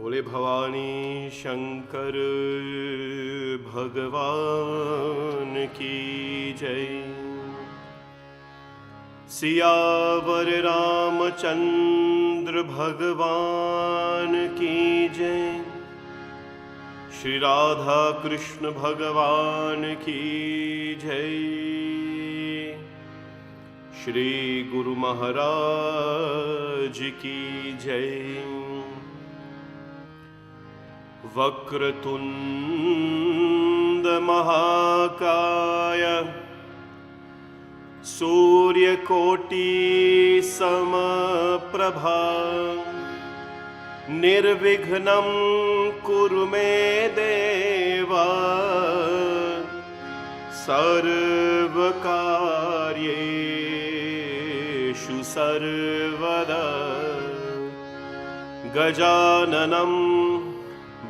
बोले भवानी शंकर भगवान की जय। सियावर रामचंद्र भगवान की जय। श्री राधा कृष्ण भगवान की जय। श्री गुरु महाराज की जय। वक्रतुंड महाकाय सूर्यकोटि समप्रभा निर्विघ्नं कुरु मे देवा सर्वकार्येषु सर्वदा। गजाननं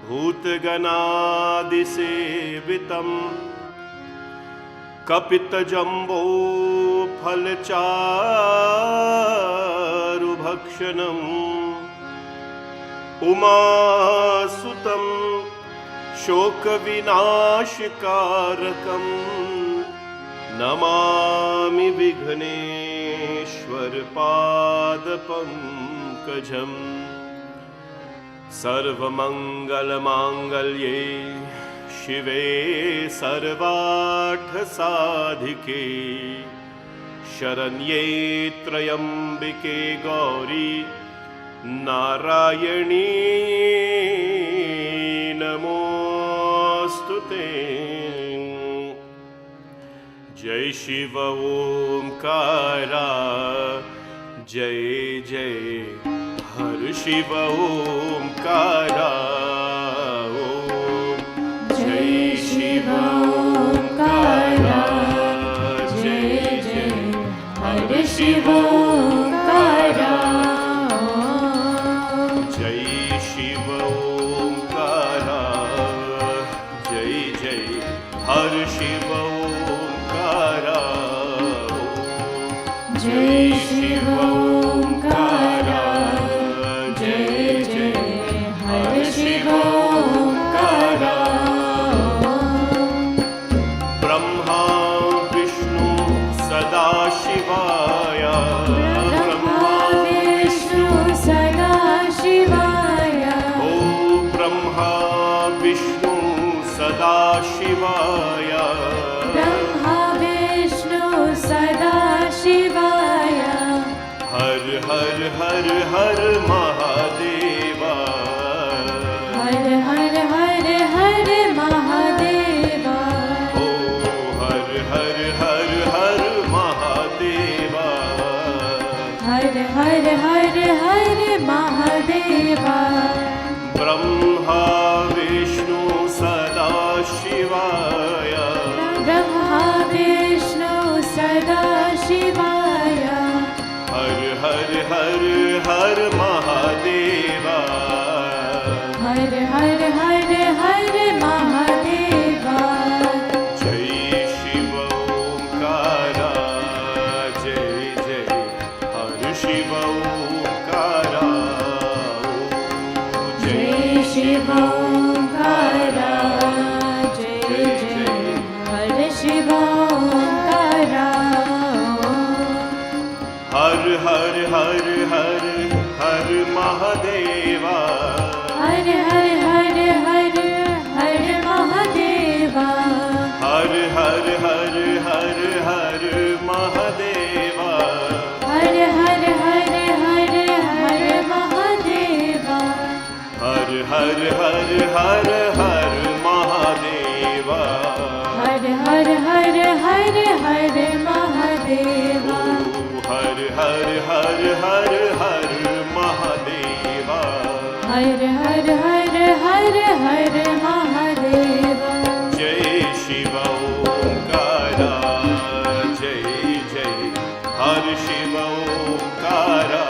भूतगणादिसेवितं कपितजम्बो फलचारुभक्षणम् उमासुतं शोकविनाशकारकं नमामि विघ्नेश्वर पादपङ्कजम्। सर्वमंगलमांगल्ये शिवे सर्वार्थसाधिके शरण्ये त्र्यंबिके गौरी नारायणी नमोस्तुते। जय शिव ओंकारा जय जय हर शिव ओंकारा ओम। जय शिव ओंकारा जय जय हर शिव ओंकारा ओम। जय शिव ओंकारा जय जय हर शिव ओंकारा ओम। जय शिव ओंकारा शिवाय ब्रह्मा विष्णु सदा शिवाय। हर हर हर हर महादेवा। हर हर हर हर महादेवा। ओ हर हर हर हर महादेवा। हर हर हर हर महादेवा। ब्रह्मा विष्णु सदा शिवाय ब्रह्मा विष्णु सदा शिवाय। हर हर हर हर महादेवा। हर हर हर हर महादेवा। जय शिव ओंकारा जय जय हर शिव ओंकारा। जय शिव ओंकारा हर हर हर हर हर महादेवा। हर हर हर हर हर महादेवा। हर हर हर हर हर महादेवा। हर हर हर हर हर महादेवा। हर हर हर हर हर महादेवा। हर हर हर हर हर महादेवा। हर हर हर हर हर महादेवा। हर हर हर हर हर महादेवा। जय शिव ओंकारा जय जय हर शिव ओंकारा।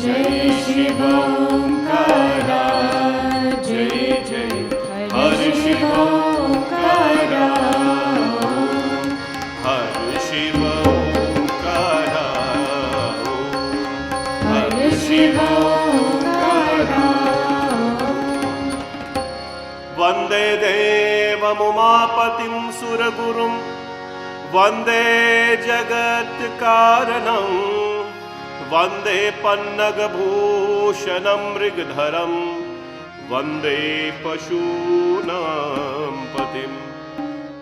जय शिव ओंकारा जय जय हर शिव ओंकारा। हर शिव ओंकारा हर शिव ओंकारा। वन्दे देवमुमापतिं सुरगुरुं वन्दे जगत्कारणं वन्दे पन्नगभूषणं मृगधरं वन्दे पशूनां पतिं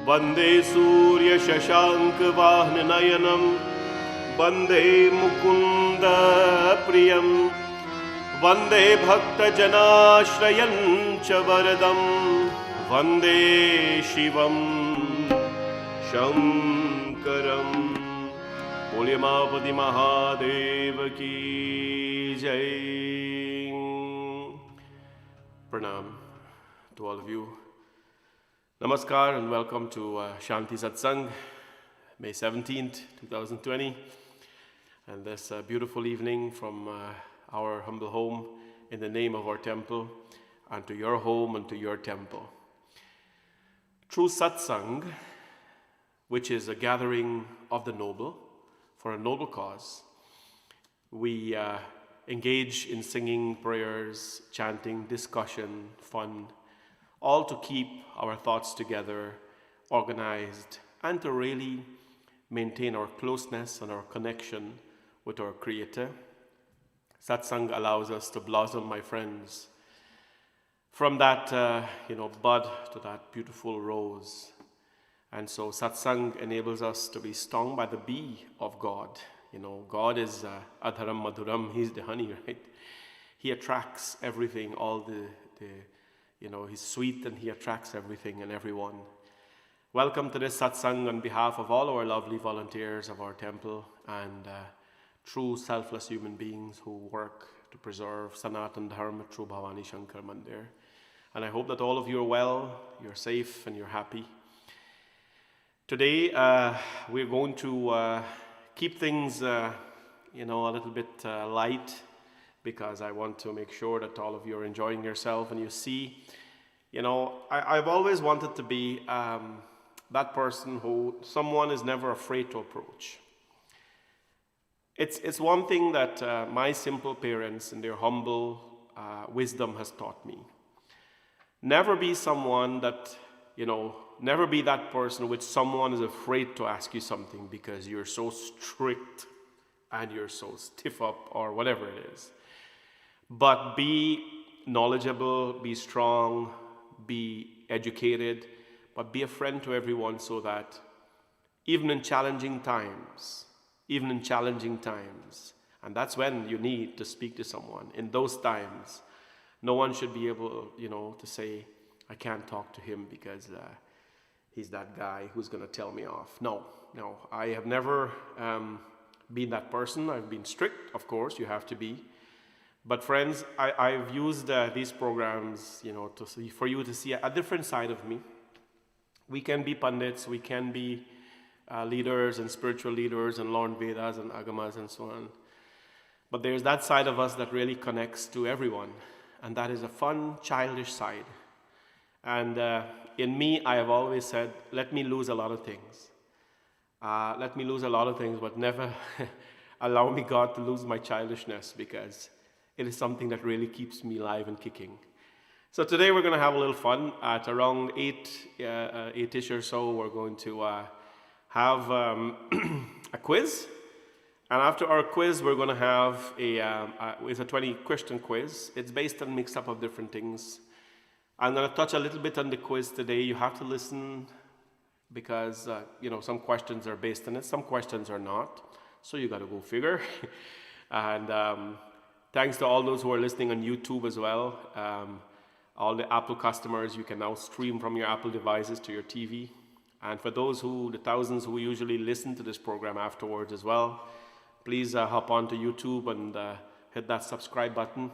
वन्दे सूर्यशशाङ्कवाहननयनं वन्दे मुकुन्दप्रियं वन्दे भक्तजनाश्रयं च वरदं वन्दे शिवं शङ्करं। बोलिए मापति महादेव की जय। Pranam to all of you. Namaskar and welcome to Shanti Satsangh, May 17th, 2020. And this beautiful evening from our humble home in the name of our temple, and to your home and to your temple. True satsang, which is a gathering of the noble for a noble cause, we engage in singing, prayers, chanting, discussion, fun, all to keep our thoughts together, organized, and to really maintain our closeness and our connection with our Creator. Satsang allows us to blossom, my friends, from that bud to that beautiful rose. And so satsang enables us to be stung by the bee of God. God is adharam madhuram, he's the honey, right? He attracts everything, he's sweet and he attracts everything and everyone. Welcome to this satsang on behalf of all our lovely volunteers of our temple and true selfless human beings who work to preserve Sanatan Dharma through Bhavani Shankar Mandir. And I hope that all of you are well, you're safe and you're happy. Today we're going to keep things a little bit light, because I want to make sure that all of you are enjoying yourself. And you see, I've always wanted to be that person who someone is never afraid to approach. It's one thing that my simple parents in their humble wisdom has taught me. Never be someone that, never be that person which someone is afraid to ask you something because you're so strict and you're so stiff up or whatever it is. But be knowledgeable, be strong, be educated, but be a friend to everyone so that even in challenging times, and that's when you need to speak to someone. In those times, no one should be able, to say, I can't talk to him because he's that guy who's going to tell me off. No, I have never been that person. I've been strict, of course, you have to be. But friends, I've used these programs, for you to see a different side of me. We can be pandits, we can be leaders and spiritual leaders and learn Vedas and Agamas and so on. But there's that side of us that really connects to everyone. And that is a fun, childish side. And in me, I have always said, let me lose a lot of things. But never allow me, God, to lose my childishness, because it is something that really keeps me alive and kicking. So today we're going to have a little fun. At around 8-ish or so, we're going to have a quiz. And after our quiz, we're going to have it's a 20-question quiz. It's based on mix-up of different things. I'm going to touch a little bit on the quiz today. You have to listen because, some questions are based on it. Some questions are not. So you got to go figure. And thanks to all those who are listening on YouTube as well. All the Apple customers, you can now stream from your Apple devices to your TV. And for those the thousands who usually listen to this program afterwards as well, please hop on to YouTube and hit that subscribe button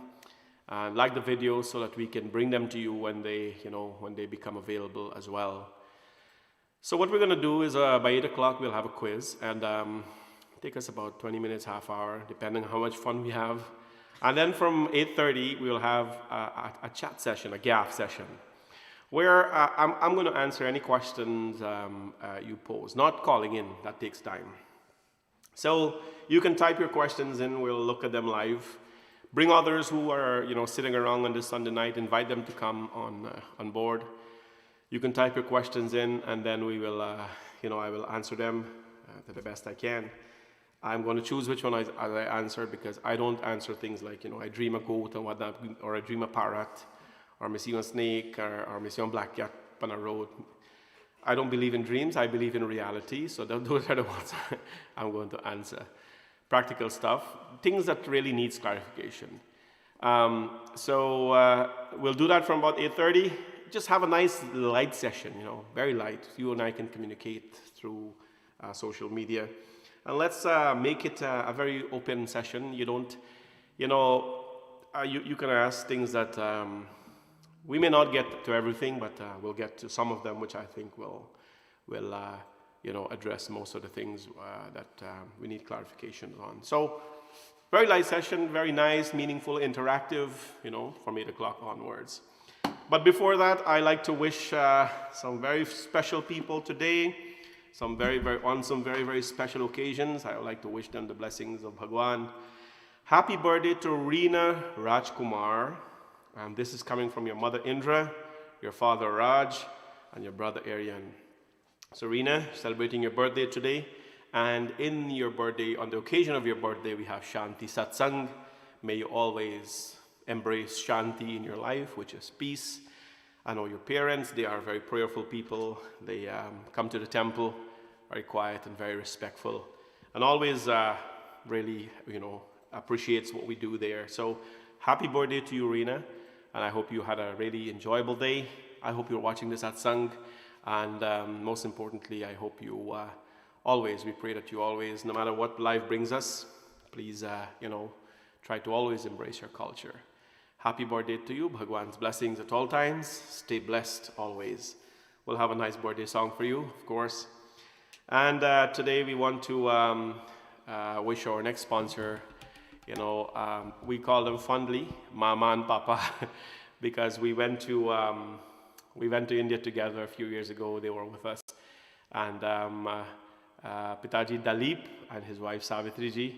and like the videos so that we can bring them to you when they become available as well. So what we're going to do is by 8 o'clock we'll have a quiz, and take us about 20 minutes, half hour, depending on how much fun we have. And then from 8:30 we'll have a chat session, a GAF session, where I'm going to answer any questions you pose, not calling in, that takes time. So you can type your questions in, we'll look at them live. Bring others who are, sitting around on this Sunday night, invite them to come on board. You can type your questions in, and then we will, I will answer them to the best I can. I'm going to choose which one I answer, because I don't answer things like, I dream a goat and whatnot, or I dream a parrot, or I see a snake, or I see a black cat on a road. I don't believe in dreams, I believe in reality, so those are the ones I'm going to answer. Practical stuff, things that really needs clarification. So we'll do that from about 8:30. Just have a nice light session, very light. You and I can communicate through social media. And let's make it a very open session. You don't, you can ask things that we may not get to everything, but we'll get to some of them, which I think will address most of the things that we need clarifications on. So, very light session, very nice, meaningful, interactive, from 8 o'clock onwards. But before that, I like to wish some very special people today, some very, very special occasions. I would like to wish them the blessings of Bhagwan. Happy birthday to Reena Rajkumar. And this is coming from your mother Indra, your father Raj, and your brother Aryan. So Reena, celebrating your birthday today. And in your birthday, on the occasion of your birthday, we have Shanti Satsangh. May you always embrace Shanti in your life, which is peace. I know your parents, they are very prayerful people. They come to the temple, very quiet and very respectful. And always really, appreciates what we do there. So happy birthday to you, Reena. And I hope you had a really enjoyable day. I hope you're watching this satsang. And most importantly, I hope you we pray that you always, no matter what life brings us, please, try to always embrace your culture. Happy birthday to you. Bhagwan's blessings at all times. Stay blessed always. We'll have a nice birthday song for you, of course. And today we want to wish our next sponsor, we call them fondly Mama and Papa, because we went to India together a few years ago. They were with us, and Pitaji Dalip and his wife Savitriji,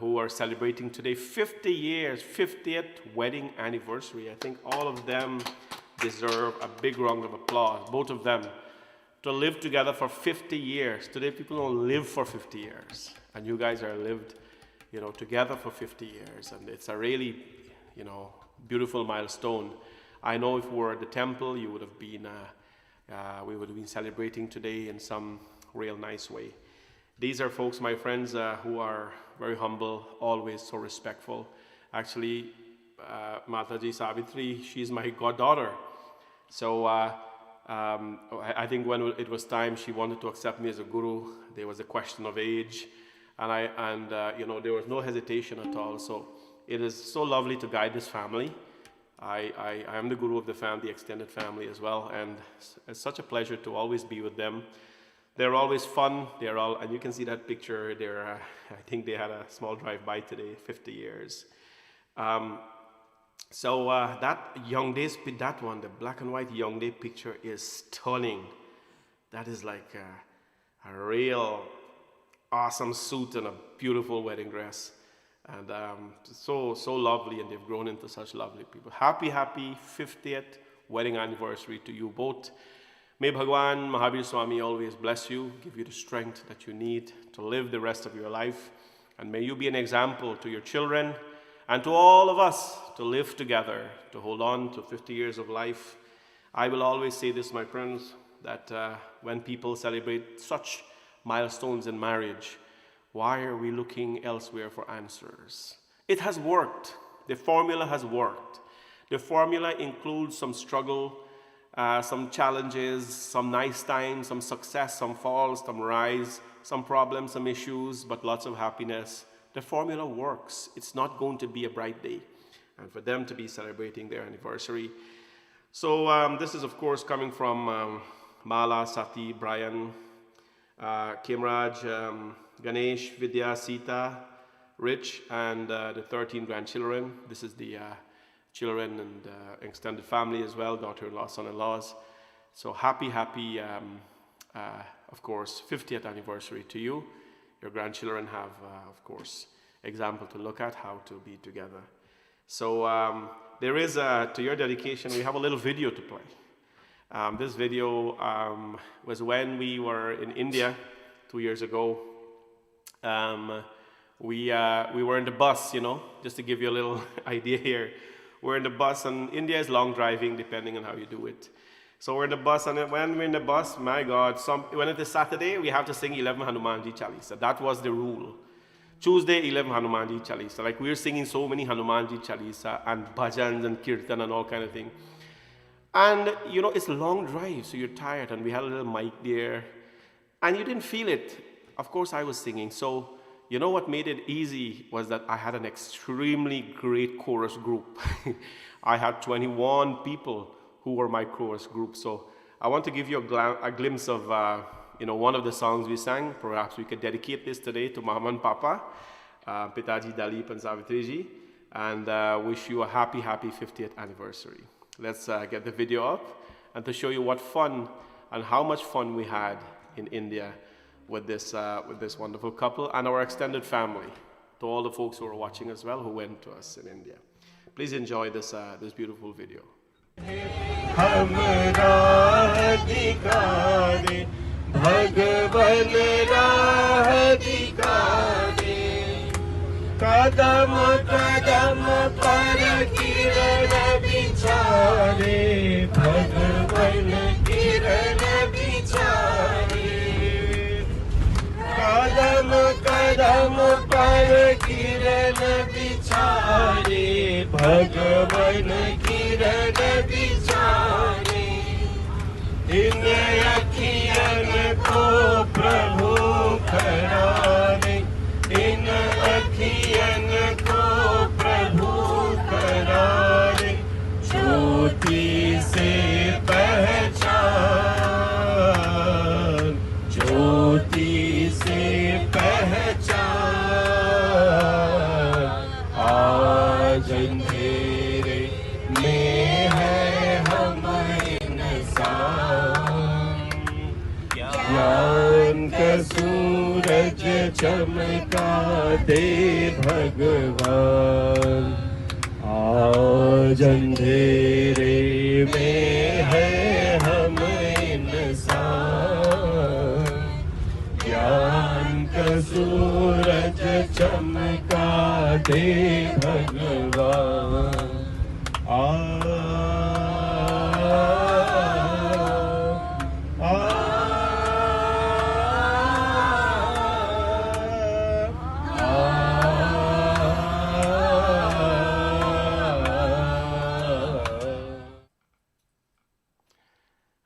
who are celebrating today 50 years, 50th wedding anniversary. I think all of them deserve a big round of applause, both of them, to live together for 50 years. Today people don't live for 50 years, and you guys are lived together for 50 years, and it's a really, beautiful milestone. I know if we were at the temple, you would have been, we would have been celebrating today in some real nice way. These are folks, my friends, who are very humble, always so respectful. Actually, Mataji Savitri, she's my goddaughter. So I think when it was time, she wanted to accept me as a guru. There was a question of age. And there was no hesitation at all. So it is so lovely to guide this family. I am the guru of the family, the extended family as well, and it's such a pleasure to always be with them. They're always fun. And you can see that picture. I think they had a small drive-by today, 50 years. So that Young Days, that one, the black and white Young Day picture is stunning. That is like a real awesome suit and a beautiful wedding dress, and so lovely, and they've grown into such lovely people. Happy 50th wedding anniversary to you both. May Bhagwan Mahavir Swami always bless you, give you the strength that you need to live the rest of your life, and may you be an example to your children and to all of us to live together, to hold on to 50 years of life. I will always say this, my friends, that when people celebrate such milestones in marriage, why are we looking elsewhere for answers? It has worked. The formula has worked. The formula includes some struggle, some challenges, some nice times, some success, some falls, some rise, some problems, some issues, but lots of happiness. The formula works. It's not going to be a bright day. And for them to be celebrating their anniversary. So this is, of course, coming from Mala, Sati, Brian, Kimraj, Ganesh, Vidya, Sita, Rich, and the 13 grandchildren. This is the children and extended family as well, daughter-in-law, son-in-laws. So happy, of course, 50th anniversary to you. Your grandchildren have, of course, example to look at how to be together. So there is, to your dedication, we have a little video to play. This video was when we were in India 2 years ago. We were in the bus, just to give you a little idea here. We're in the bus, and India is long driving depending on how you do it. So we're in the bus, and when we're in the bus, my God, when it is Saturday, we have to sing 11 Hanuman Chalisa. That was the rule. Tuesday, 11 Hanuman Chalisa. Like, we're singing so many Hanuman Chalisa and bhajans and kirtan and all kind of thing. And, it's a long drive, so you're tired, and we had a little mic there, and you didn't feel it. Of course, I was singing. So, what made it easy was that I had an extremely great chorus group. I had 21 people who were my chorus group. So I want to give you a glimpse of, one of the songs we sang. Perhaps we could dedicate this today to Mama and Papa, Pitaji, Dalip and Savitriji, and wish you a happy 50th anniversary. Let's get the video up, and to show you what fun and how much fun we had in India with this wonderful couple and our extended family, to all the folks who are watching as well, who went to us in India. Please enjoy this beautiful video. कदम कदम पर किरण बिचारे भगवन किरण बिचारे कदम कदम पर किरण बिचारे भगवन किरण बिचारे इन अखियन को प्रभु करारे इन अखियन को प्रभु करारे ज्योति से पहचान ज्योति से पहचान आज अंधेरे में है हम इंसान ज्ञान का सूरज चमका दे भगवान आज अंधेरे में है हम इंसान ज्ञान का सूरज चमका दे भगवान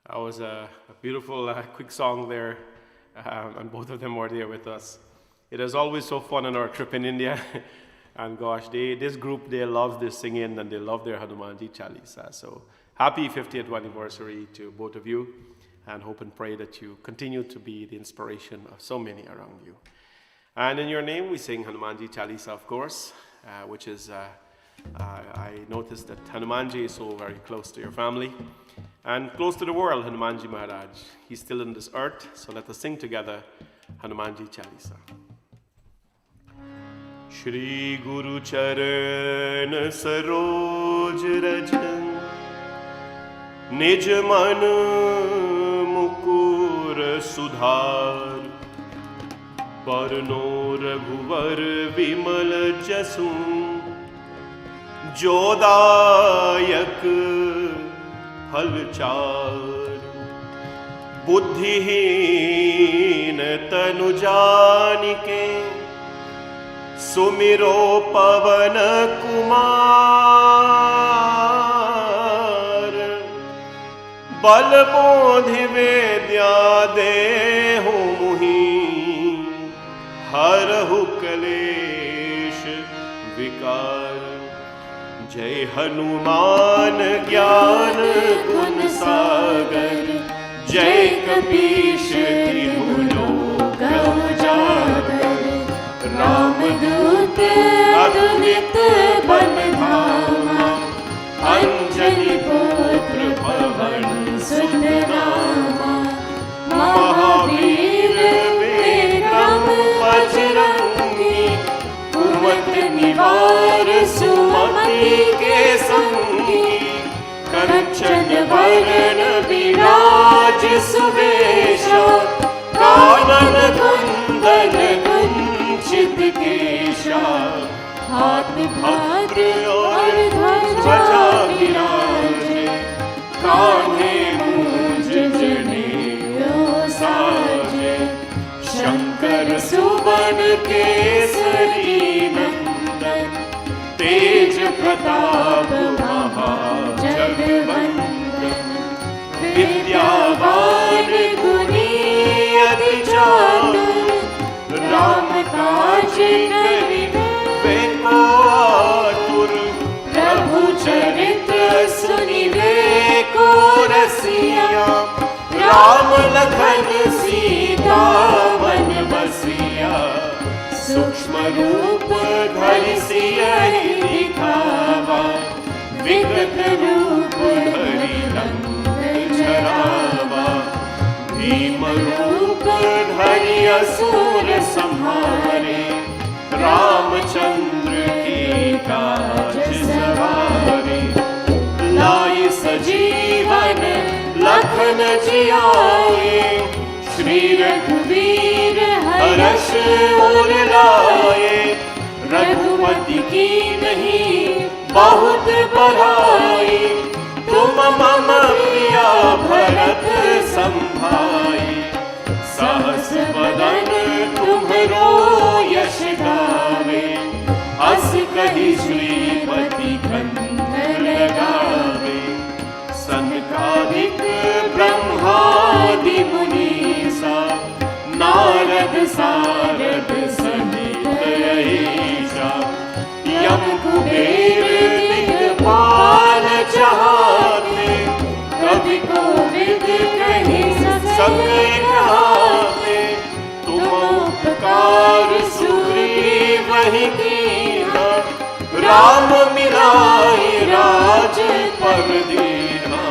That was a beautiful, quick song there, and both of them were there with us. It is always so fun on our trip in India, and gosh, this group, they love this singing, and they love their Hanumanji Chalisa. So happy 50th anniversary to both of you, and hope and pray that you continue to be the inspiration of so many around you. And in your name, we sing Hanumanji Chalisa, of course, which is, I noticed that Hanumanji is so very close to your family. And close to the world, Hanumanji Maharaj. He's still in this earth, so let us sing together Hanumanji Chalisa. Shri Guru Charan Saroj Rajan Nij Man Mukur Sudhar Parno Raghuvar Vimal Jasun Jodayak फलचार बुद्धिहीन तनु जानिके सुमिरो पवन कुमार बल बोधि वेद्या देहु मुहि हरहु कलेश विकार जय हनुमान ज्ञान गुण सागर जय कपीश तिहु लोक उजागर रामदूत अतुलित बल धामा अंजनी पुत्र पवन सुत नामा महावीर विक्रम बजरंगी कुमत निवार सुमति के संगी कंठ कंचन वरण विराज सुवेशा, कानन कुंदन कुंचित केशा, हाथ भद्र और ध्वजा विराजे, कान्हे मूंज जनेऊ साजे, शंकर सुवन केसरी नंदन, तेज प्रताप महाजगवंदन, विद्यावान गुणी अति चातुर, राम काज करिबे को आतुर, प्रभु चरित्र सुनिबे को रसिया, राम लखन सीता मन बसिया, सूक्ष्म रूप धरि सियहि दिखावा, विकट रूप धरि लंक जरावा, भीम रूप धरि असुर संहारे, रामचंद्र की काज सवारे, लाई सजीवन लखन जियाए, श्री रघुवीर हर्ष उर लाए, रघुपति की नहीं बहुत बड़ाई, तुम मम प्रिया भरत संभाई, सहस बदन तुम्हरो यश गावे, अस कहि श्रीपति कंठ लगावे, सनकादिक ब्रह्मादि मुनीसा, नारद सारद सहित अहीसा, यम कुबेर दिक्पाल चहाते, कवि कोविद कहि सके कहाते, तुम उपकार सुग्रीवहि कीन्हा, राम मिलाइ राजपद दीन्हा,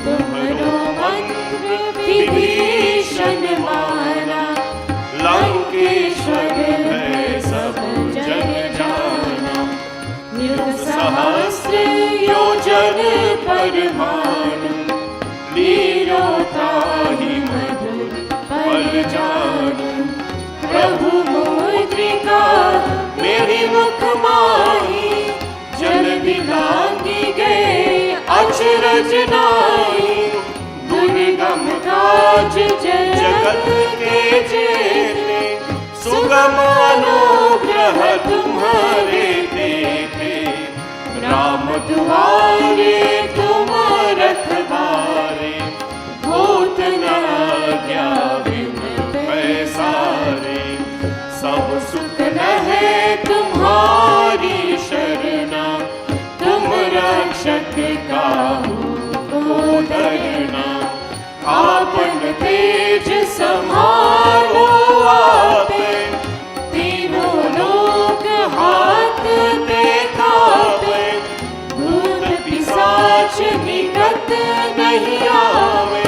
तुम्हरो मंत्र विभीषण माना, लंकेश्वर भय सब जग जाना, युग सहस्र योजन पर भानु, लीलो ताहि मधुर फल जानू, प्रभु मुद्रिका मेरी मुख माही, जल बिलांगी गए अचरज नाई, दुर्गम काज जगत के जेते, सुगम अनुग्रह तुम्हारे देते, राम दुआरे तुम रखवारे, होत न आज्ञा बिन पैसारे, सब सुख रहे तुम्हारी शरणा, तुम रक्षक काहू को डरना, आपन तेज समारो आपे, तीनों लोक हाथ देखावे, भूत पिशाच निकट नहीं आवे,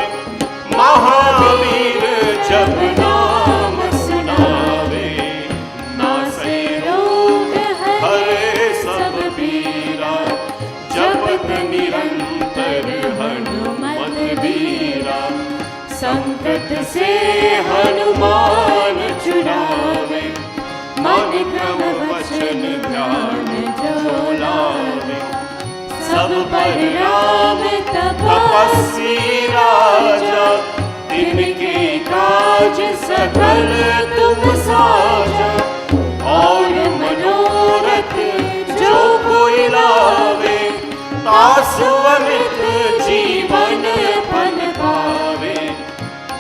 महावीर जब नाम सुनावे, नासे रोग हरे सब पीरा, जपत निरंतर हनुमत बीरा, संकट से हनुमान छुड़ावे, मन क्रम वचन ध्यान जो लावे, सब पर राम तपस्वी राजा, तिनके काज सकल तुम साजा, और मनोरथ जो कोई लावे, तासु अमित जीवन फल पावे,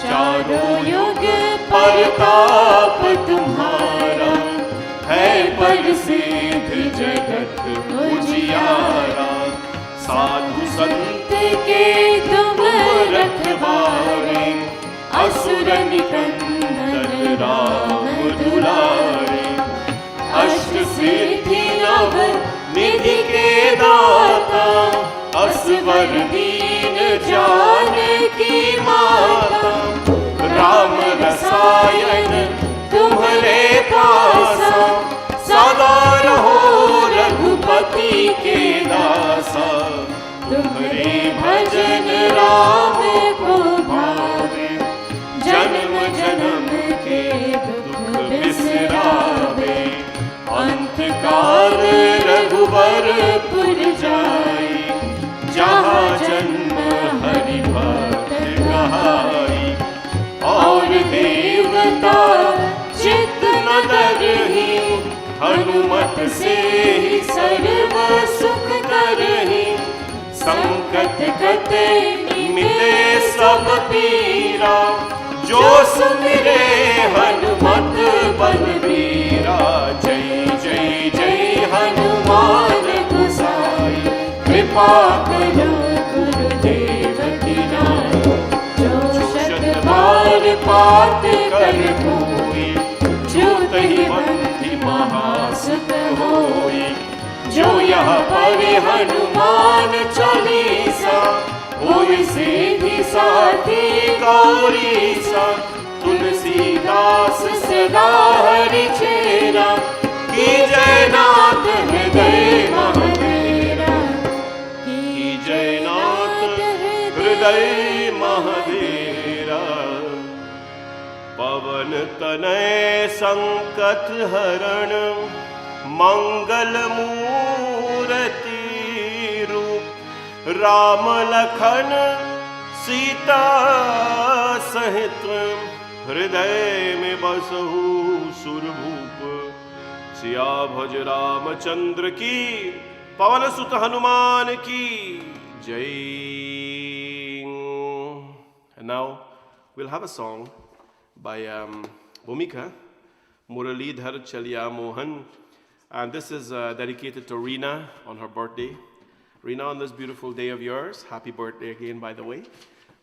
चारों युग परताप तुम्हारा, है प्रसिद्ध जगत उजियारा, साधु संत के तुम रखवारे, असुर निकंदन राम दुलारे, अष्ट सिद्धि नव निधि के दाता, असवर दीन जानकी माता, राम रसायन तुम्हारे पासा, सदा रहो रघुपति के दासा, तुम्हारे भय बिसरावे, अंतकाल रघुवरपुर जाई, जहाँ जन्म हरि भक्त कहाई। और देवता चित्त न डरहि, हनुमत से ही सर्व सुख करहि। संकट कटे मिटे सब पीरा, जो सुमिरे हनुमत बलबीरा। जय जय जय हनुमान गोसाई, कृपा करो गुरुदेव की नाई। जो शत बार पाठ कर कोई, जो तहि बंधि महासुख होई। जो यह पढ़े हनुमान चालीसा, होई सिद्धि साथी गौरीसा। तुलसीदास सदा हरि चेरा, कीजय नाथ हृदय महदेरा। कीजय नाथ हृदय महदेरा। पवन तनय संकट हरण, मंगल मूर्ति रूप। राम लखन सीता सहित, हृदय में बसहु सुरभूप। सिया भज रामचंद्र की, पवन सुत हनुमान की जय। And now we'll have a song by Bhumika, Muralidhar Chalya Mohan. And this is dedicated to Reena on her birthday. Reena, on this beautiful day of yours, happy birthday again, by the way.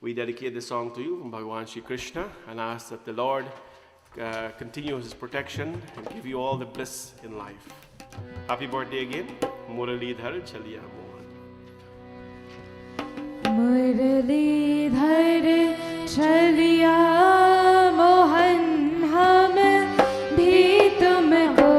We dedicate this song to you from Bhagavan Shri Krishna and ask that the Lord continue His protection and give you all the bliss in life. Happy birthday again, Muralidhar Chalya Mohan. Muralidhar Chalya Mohan, हम भी तुमको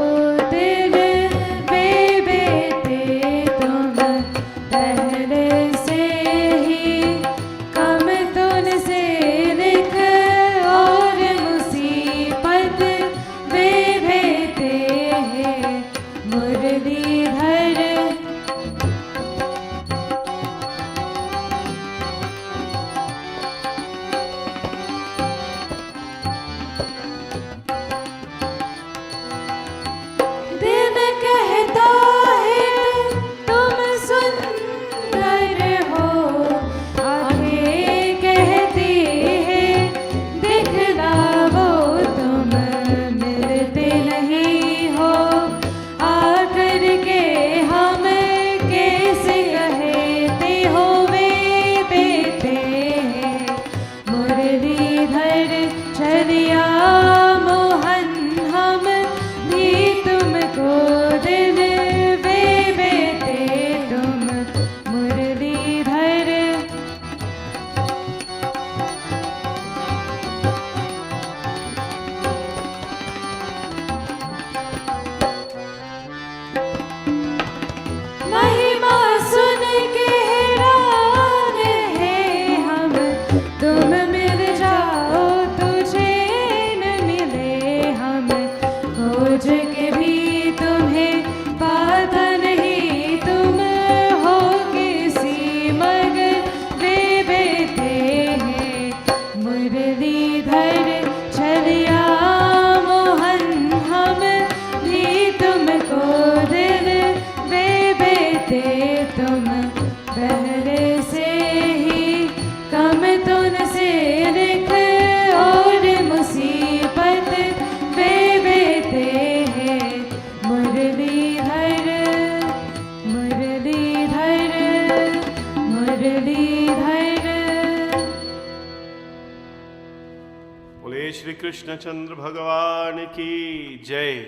Shri Krishna Chandra Bhagavan ki Jai.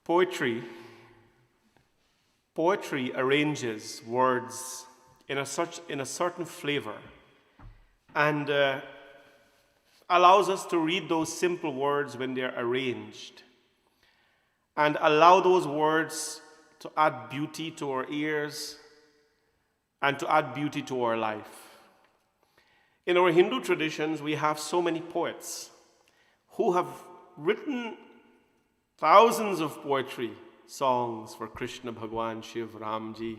Poetry arranges words in a certain flavor and allows us to read those simple words when they're arranged and allow those words to add beauty to our ears and to add beauty to our life. In our Hindu traditions, we have so many poets who have written thousands of poetry songs for Krishna, Bhagwan, Shiv, Ramji,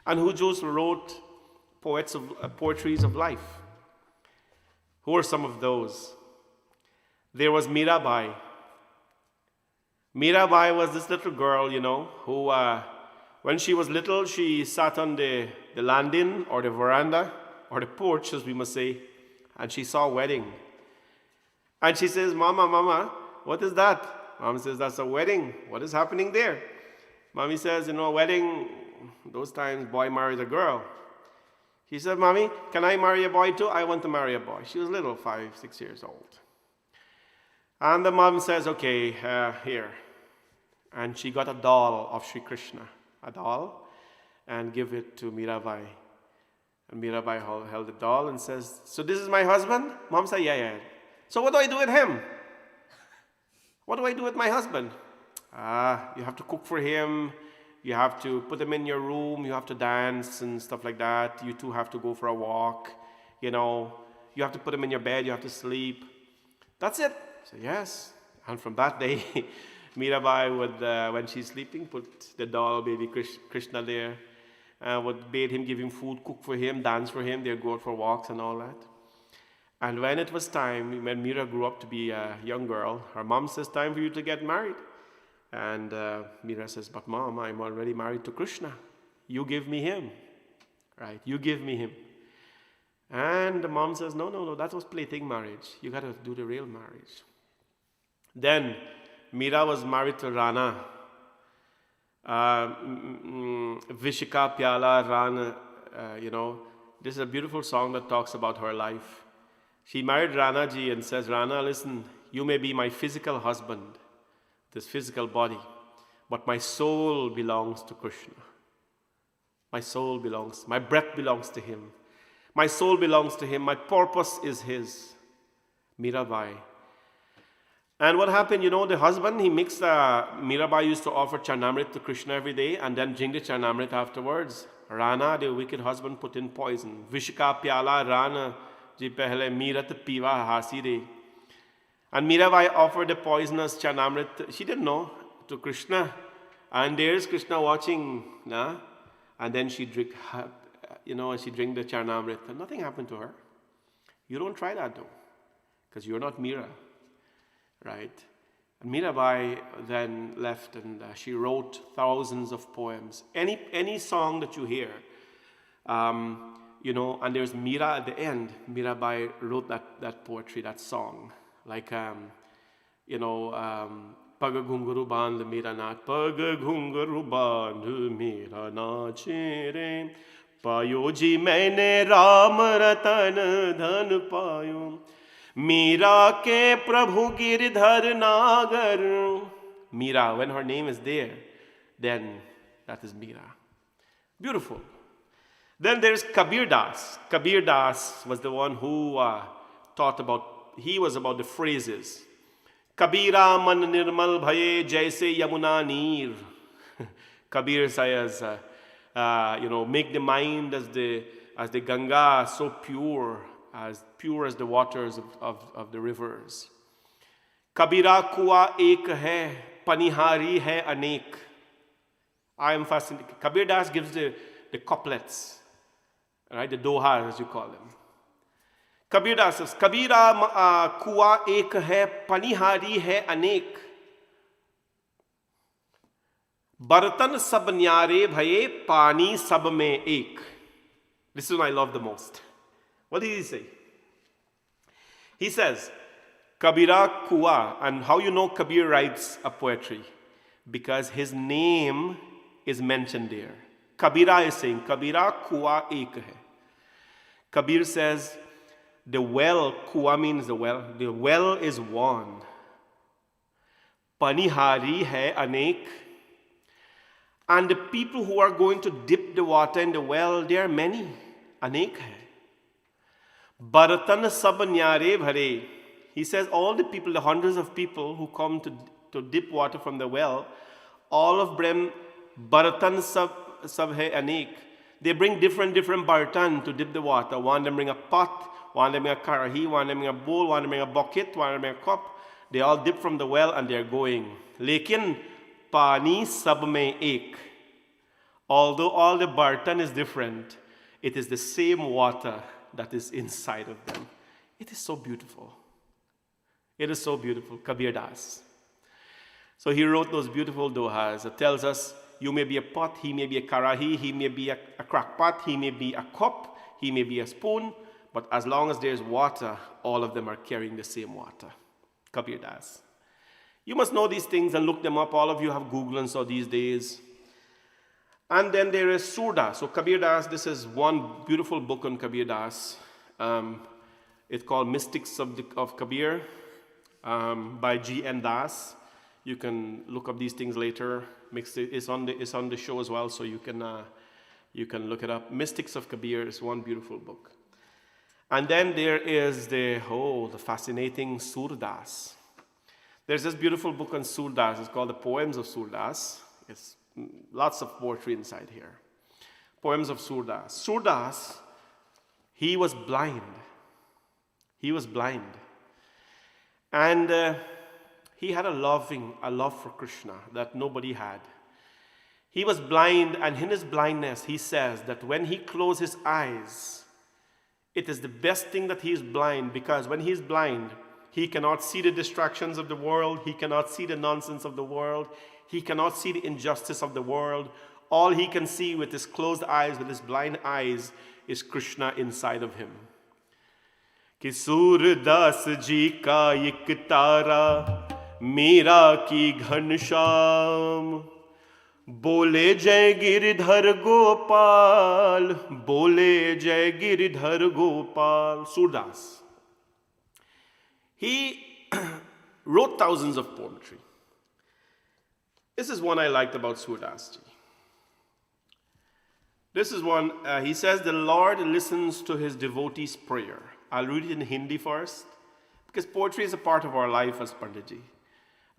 and who just wrote poetries of life. Who are some of those? There was Mirabai. Mirabai was this little girl, who when she was little, she sat on the landing or the veranda or the porch, as we must say, and she saw a wedding. And she says, Mama, what is that? Mom says, that's a wedding. What is happening there? Mommy says, a wedding, those times boy marries a girl. She said, Mommy, can I marry a boy too? I want to marry a boy. She was little, 5, 6 years old. And the mom says, okay, here. And she got a doll of Sri Krishna, a doll, and give it to Mirabai. And Mirabai held the doll and says, so this is my husband? Mom said, yeah. So what do I do with him? What do I do with my husband? You have to cook for him. You have to put him in your room. You have to dance and stuff like that. You two have to go for a walk. You have to put him in your bed. You have to sleep. That's it. So yes. And from that day, Mirabai would, when she's sleeping, put the doll baby Krishna there. Would bathe him, give him food, cook for him, dance for him. They'd go out for walks and all that. And when it was time, when Mira grew up to be a young girl, her mom says, time for you to get married. And Mira says, but Mom, I'm already married to Krishna. You give me him. Right? You give me him. And the mom says, no, that was plaything marriage. You got to do the real marriage. Then Mira was married to Rana. Vishika Pyala Rana, this is a beautiful song that talks about her life. She married Rana ji and says, Rana, listen, you may be my physical husband, this physical body, but my soul belongs to Krishna. My soul belongs, my breath belongs to him. My soul belongs to him. My purpose is his. Mirabai. And what happened, the husband, he mixed, Mirabai used to offer Charnamrit to Krishna every day and then drink the Charnamrit afterwards. Rana, the wicked husband, put in poison. Vishka Pyala Rana, ji pehle Mirat Piva Hasi de. And Mirabai offered the poisonous Charnamrit, she didn't know, to Krishna. And there's Krishna watching, and then she drink, she drank the Charnamrit, and nothing happened to her. You don't try that though, because you're not Mira, right? And Mirabai then left, and she wrote thousands of poems. Any song that you hear, and there's Mira at the end. Mirabai wrote that poetry, that song, like Pag ghungaru bandh mera naach, Pag ghungaru bandh mera naach re, पायो जी मैंने राम रतन धन पायो, मीरा के प्रभु गिरधर नागर. Mira, when her name is there, then that is Mira. Beautiful. Then there's Kabir Das. Kabir Das was the one who he was about the phrases. Kabira man nirmal bhaye jaise yamuna neer. Kabir says, make the mind as the Ganga, so pure as the waters of the rivers. Kabira kuwa ek hai, panihari hai anek. I am fascinated. Kabir Das gives the couplets, right? The dohas, as you call them. Kabir Das says, Kabira kuwa ek hai, panihari hai anek. Bartan sab nyare bhaye, pani sab mein ek. This is what I love the most. What did he say? He says, Kabira kuwa, and how you know Kabir writes a poetry? Because his name is mentioned there. Kabira is saying, Kabira kuwa ek hai. Kabir says, the well, kuwa means the well is one. Panihari hai anek. And the people who are going to dip the water in the well, there are many. Anek hai. Baratan sab nyare bhare. He says all the people, the hundreds of people who come to dip water from the well, all of them, baratan sab hai anek. They bring different baratan to dip the water. One of them bring a pot, one of them bring a karahi, one of them bring a bowl, one of them bring a bucket, one of them bring a cup. They all dip from the well and they're going. Lekin pani sab mein ek. Although all the bartan is different, it is the same water that is inside of them. It is so beautiful. It is so beautiful. Kabir Das. So he wrote those beautiful dohas that tells us, you may be a pot, he may be a karahi, he may be a crack pot, he may be a cup, he may be a spoon, but as long as there's water, all of them are carrying the same water. Kabir Das. You must know these things and look them up. All of you have Google and so these days. And then there is Surdas. So Kabir Das, this is one beautiful book on Kabir Das. It's called Mystics of Kabir by G.N. Das. You can look up these things later. It's on the show as well, so you can look it up. Mystics of Kabir is one beautiful book. And then there is the fascinating Surdas. There's this beautiful book on Surdas. It's called The Poems of Surdas. It's lots of poetry inside here. Poems of Surdas. Surdas, he was blind. He was blind. And he had a love for Krishna that nobody had. He was blind, and in his blindness, he says that when he closed his eyes, it is the best thing that he is blind, because when he is blind, he cannot see the distractions of the world. He cannot see the nonsense of the world. He cannot see the injustice of the world. All he can see with his closed eyes, with his blind eyes, is Krishna inside of him. कि सूरदास जी का एक तारा मीरा की घनश्याम बोले जय गिरधर गोपाल बोले जय Girdhar Gopal. Surdas. He wrote thousands of poetry. This is one I liked about Surdas ji. This is one, he says, the Lord listens to his devotees' prayer. I'll read it in Hindi first, because poetry is a part of our life as Panditji.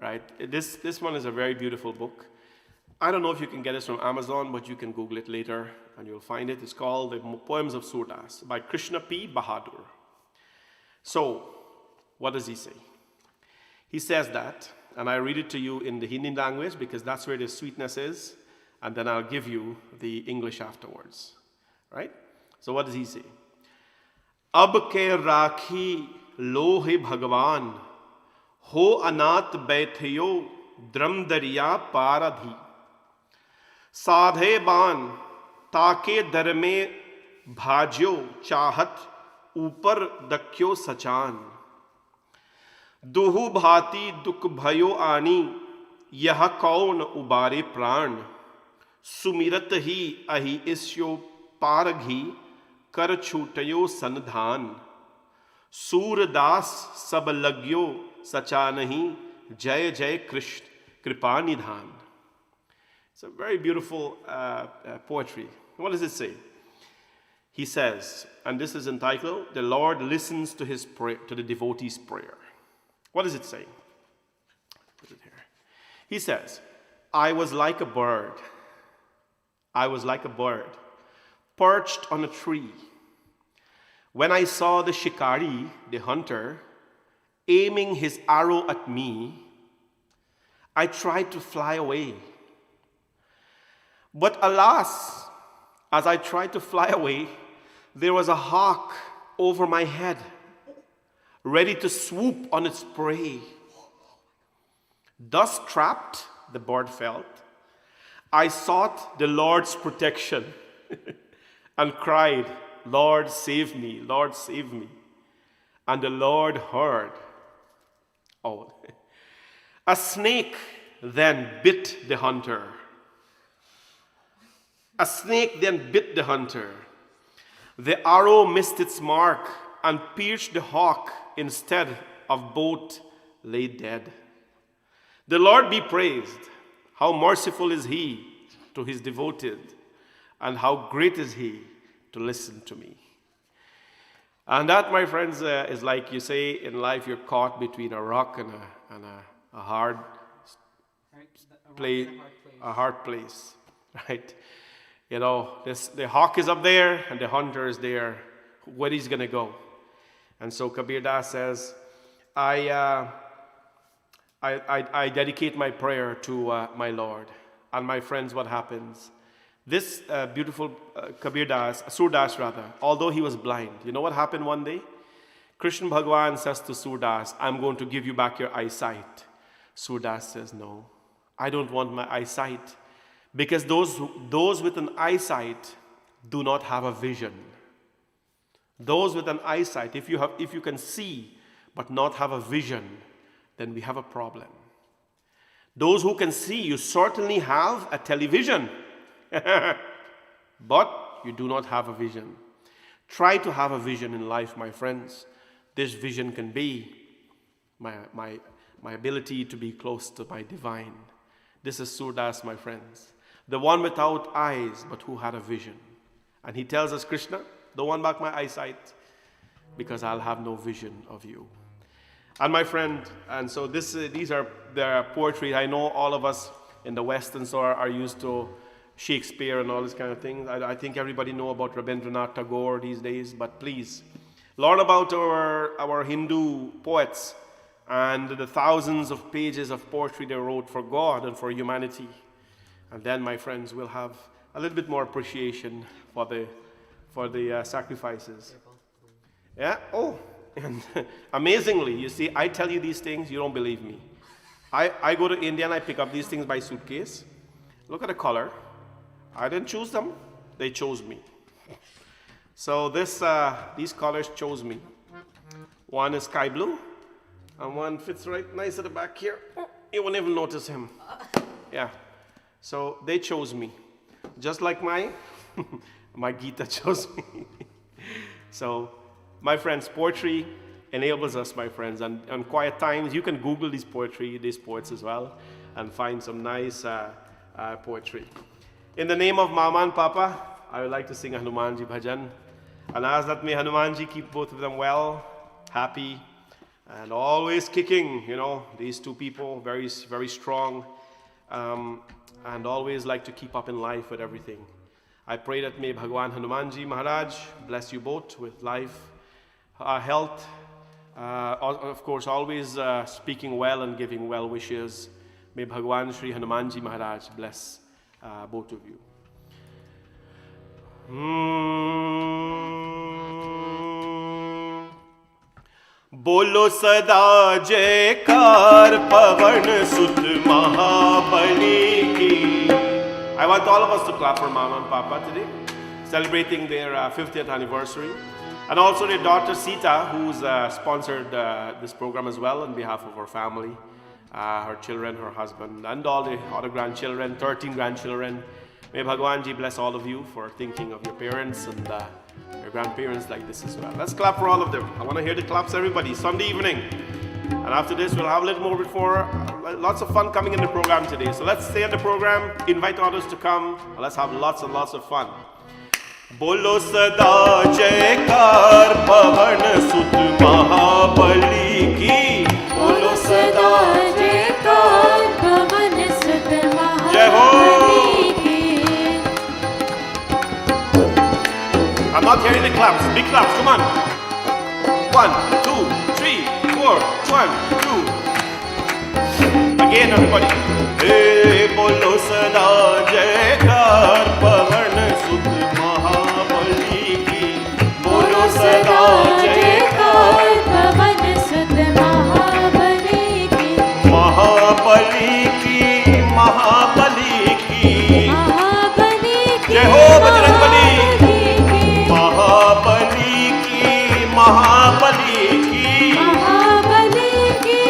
Right? This one is a very beautiful book. I don't know if you can get it from Amazon, but you can Google it later and you'll find it. It's called The Poems of Surdas by Krishna P. Bahadur. So, what does he say? He says that, and I read it to you in the Hindi language because that's where the sweetness is, and then I'll give you the English afterwards. Right? So what does he say? Ab ke rakhi lohe bhagwan ho anat baithayo dram dariya paradhi साधे बान ताके दर में भाज्यो चाहत ऊपर दख्यो सचान दुहु भाती दुख भयो आनी यह कौन उबारे प्राण सुमिरत ही अहि इस्यो पारघी कर छूटयो सनधान सूरदास सब लग्यो सचा नहीं जय जय कृष्ण कृपा निधान. It's a very beautiful poetry. What does it say? He says, and this is entitled, The Lord Listens to His prayer, to the devotee's prayer. What does it say? Put it here. He says, I was like a bird. I was like a bird, perched on a tree. When I saw the shikari, the hunter, aiming his arrow at me, I tried to fly away. But alas, as I tried to fly away, there was a hawk over my head, ready to swoop on its prey. Thus trapped, the bird felt, I sought the Lord's protection and cried, Lord, save me, Lord, save me. And the Lord heard. Oh, a snake then bit the hunter. A snake then bit the hunter. The arrow missed its mark and pierced the hawk. Instead of both lay dead. The Lord be praised. How merciful is He to His devoted, and how great is He to listen to me. And that, my friends, is like you say in life, you're caught between a rock and a hard place, a hard place, right? You know, the hawk is up there and the hunter is there. Where he's going to go? And so Kabir Das says, I I dedicate my prayer to my Lord. And my friends, what happens? This beautiful Kabir Das, Surdas rather, although he was blind, you know what happened one day? Krishna Bhagwan says to Surdas, I'm going to give you back your eyesight. Surdas says, no, I don't want my eyesight. Because those with an eyesight do not have a vision. Those with an eyesight, if you can see but not have a vision, then we have a problem. Those who can see, you certainly have a television, but you do not have a vision. Try to have a vision in life, my friends. This vision can be my ability to be close to my divine. This is Surdas, my friends. The one without eyes, but who had a vision. And he tells us, Krishna, don't want back my eyesight, because I'll have no vision of you. And my friend, and so these are the poetry. I know all of us in the West and so are used to Shakespeare and all this kind of thing. I think everybody know about Rabindranath Tagore these days, but please, learn about our Hindu poets and the thousands of pages of poetry they wrote for God and for humanity. And then, my friends, we'll have a little bit more appreciation for the sacrifices. Yeah? Oh, and amazingly, you see, I tell you these things, you don't believe me. I go to India and I pick up these things by suitcase. Look at the color. I didn't choose them. They chose me. So these colors chose me. One is sky blue, and one fits right nice at the back here. Oh, you won't even notice him. Yeah. So they chose me. Just like my Gita chose me. So, my friends, poetry enables us, my friends, and on quiet times, you can Google these poets as well, and find some nice poetry. In the name of Mama and Papa, I would like to sing a Hanumanji bhajan, and ask that may Hanumanji keep both of them well, happy, and always kicking, these two people, very, very strong, and always like to keep up in life with everything. I pray that may Bhagwan Hanumanji Maharaj bless you both with life, health, of course, always speaking well and giving well wishes. May Bhagwan Shri Hanumanji Maharaj bless both of you. बोलो सदा जयकार पवन सुत महाबली की. I want all of us to clap for Mama and Papa today, celebrating their 50th anniversary. And also their daughter Sita, who's sponsored this program as well on behalf of her family, her children, her husband, and all the other grandchildren, 13 grandchildren. May Bhagwanji bless all of you for thinking of your parents and your grandparents like this as well. Let's clap for all of them. I want to hear the claps, everybody. Sunday evening. And after this, we'll have a little more before. Lots of fun coming in the program today. So let's stay in the program, invite others to come, and let's have lots and lots of fun. बोलो सदा जयकार पवन सुत महाबली की. बोलो सदा जयकार पवन सुत जय हो. महाबली की. I'm not hearing the claps. Big claps, come on. 1, 2, 3, 4. 1, 2. Again, everybody. हे बोलो सदा जयकार पवन सुत महाबली की. बोलो सदा जयकार पवन सुत महाबली की. महाबली की महाबली की. महाबली की. जय हो बजरंगबली. महाबली की महाबली की. महाबली की.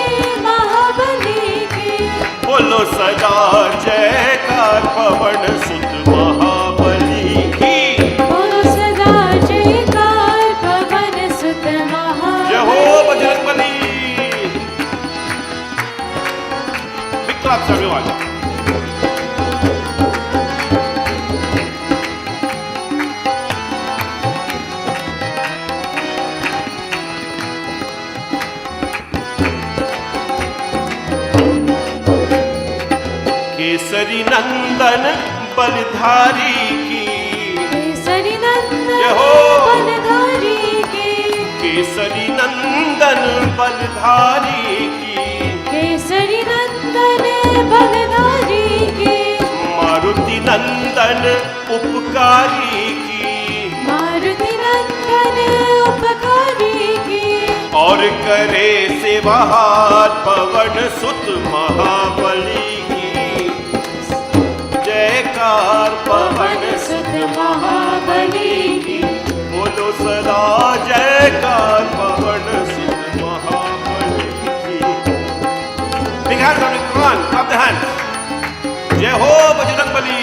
महाबली की. बोलो सदा जयकार पवन सुत महाबली की. बोलो सदा जयकार पवन सुत महाबली. जय हो Bajrangbali. Big claps, everyone. Kesari नंदन बलधारी की. केसरी नंदन जय हो. बलधारी की. केसरी नंदन बलधारी की. केसरी नंदन उपकारी की, मारुति नंदन उपकारी की, और करे सेवा हाथ पवन सुत महाबली की। जयकार पवन सुत महाबली की, बोलो सदा जयकार पवन सुत महाबली की। Big hands on it, come on, clap the hands. जय हो बजरंगबली।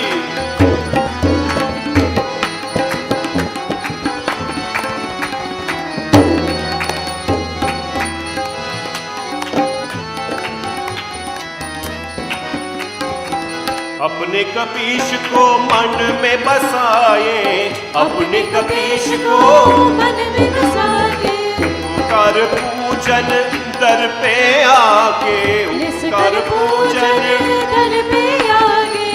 अपने कपीश को मन में बसाए, अपने कपीश को मन में बसाए, कर पूजन दर पे आके, कर पूजन दर पे आगे,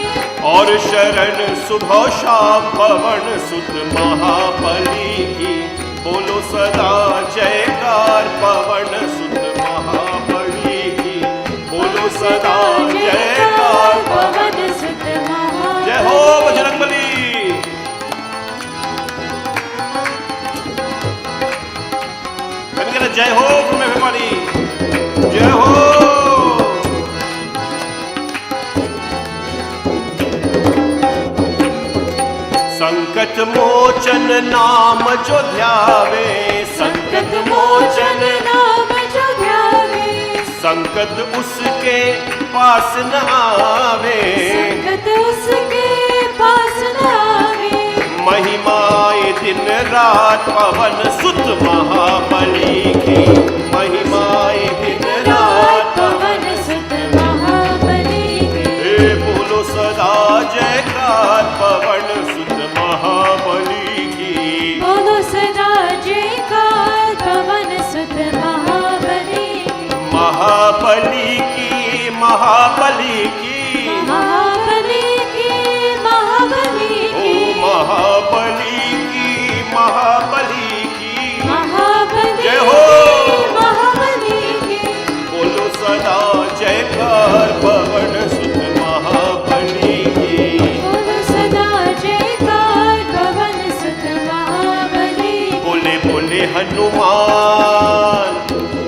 और शरण सुबह शाम पवन सुत महाबली की। बोलो सदा जयकार पवन सुत महाबली की, बोलो सदा जयकार पवन सुत महाबली। जय हो Bajrangbali. Can we get a jai ho from everybody? Jai ho. संकट मोचन नाम जो ध्यावे, संकट मोचन नाम जो ध्यावे, संकट उसके पास न आवे, संकट उसके पास न आवे। महिमाए दिन रात पवन सुत महाबली की, महिमाए दिन रात पवन सुत महाबली की। हे बोलो सदा जयकार पवन सुत महाबली की, बोलो सदा जयकार पवन सुत महाबली की। महाबली की, महाबली की, महाबली की, महाबली ओ की, महाबली की, महाबली की। महाबली जय हो। महाबली की। बोलो सदा जयकार पवन सुत महाबली की, बोलो सदा जयकार पवन सुत महाबली की। बोले बोले हनुमान,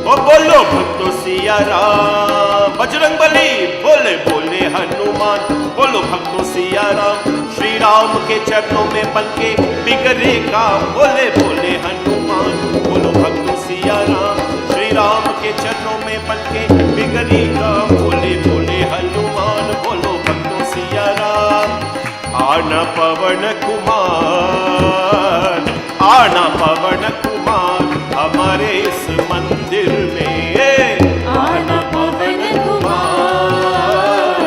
ओ बोलो भक्तो सिया राम। बजरंगबली बोले बोले हनुमान, बोलो भक्तो सिया राम। श्री राम के चरणों में बनके बिगड़े काम, बोले बोले हनुमान, बोलो भक्तो सिया राम। श्री राम के चरणों में बनके बिगड़ी काम, बोले बोले हनुमान, बोलो भक्तो सिया राम। आना पवन कुमार, आना पवन कुमार हमारे इस मंदिर में। आना पवन कुमार,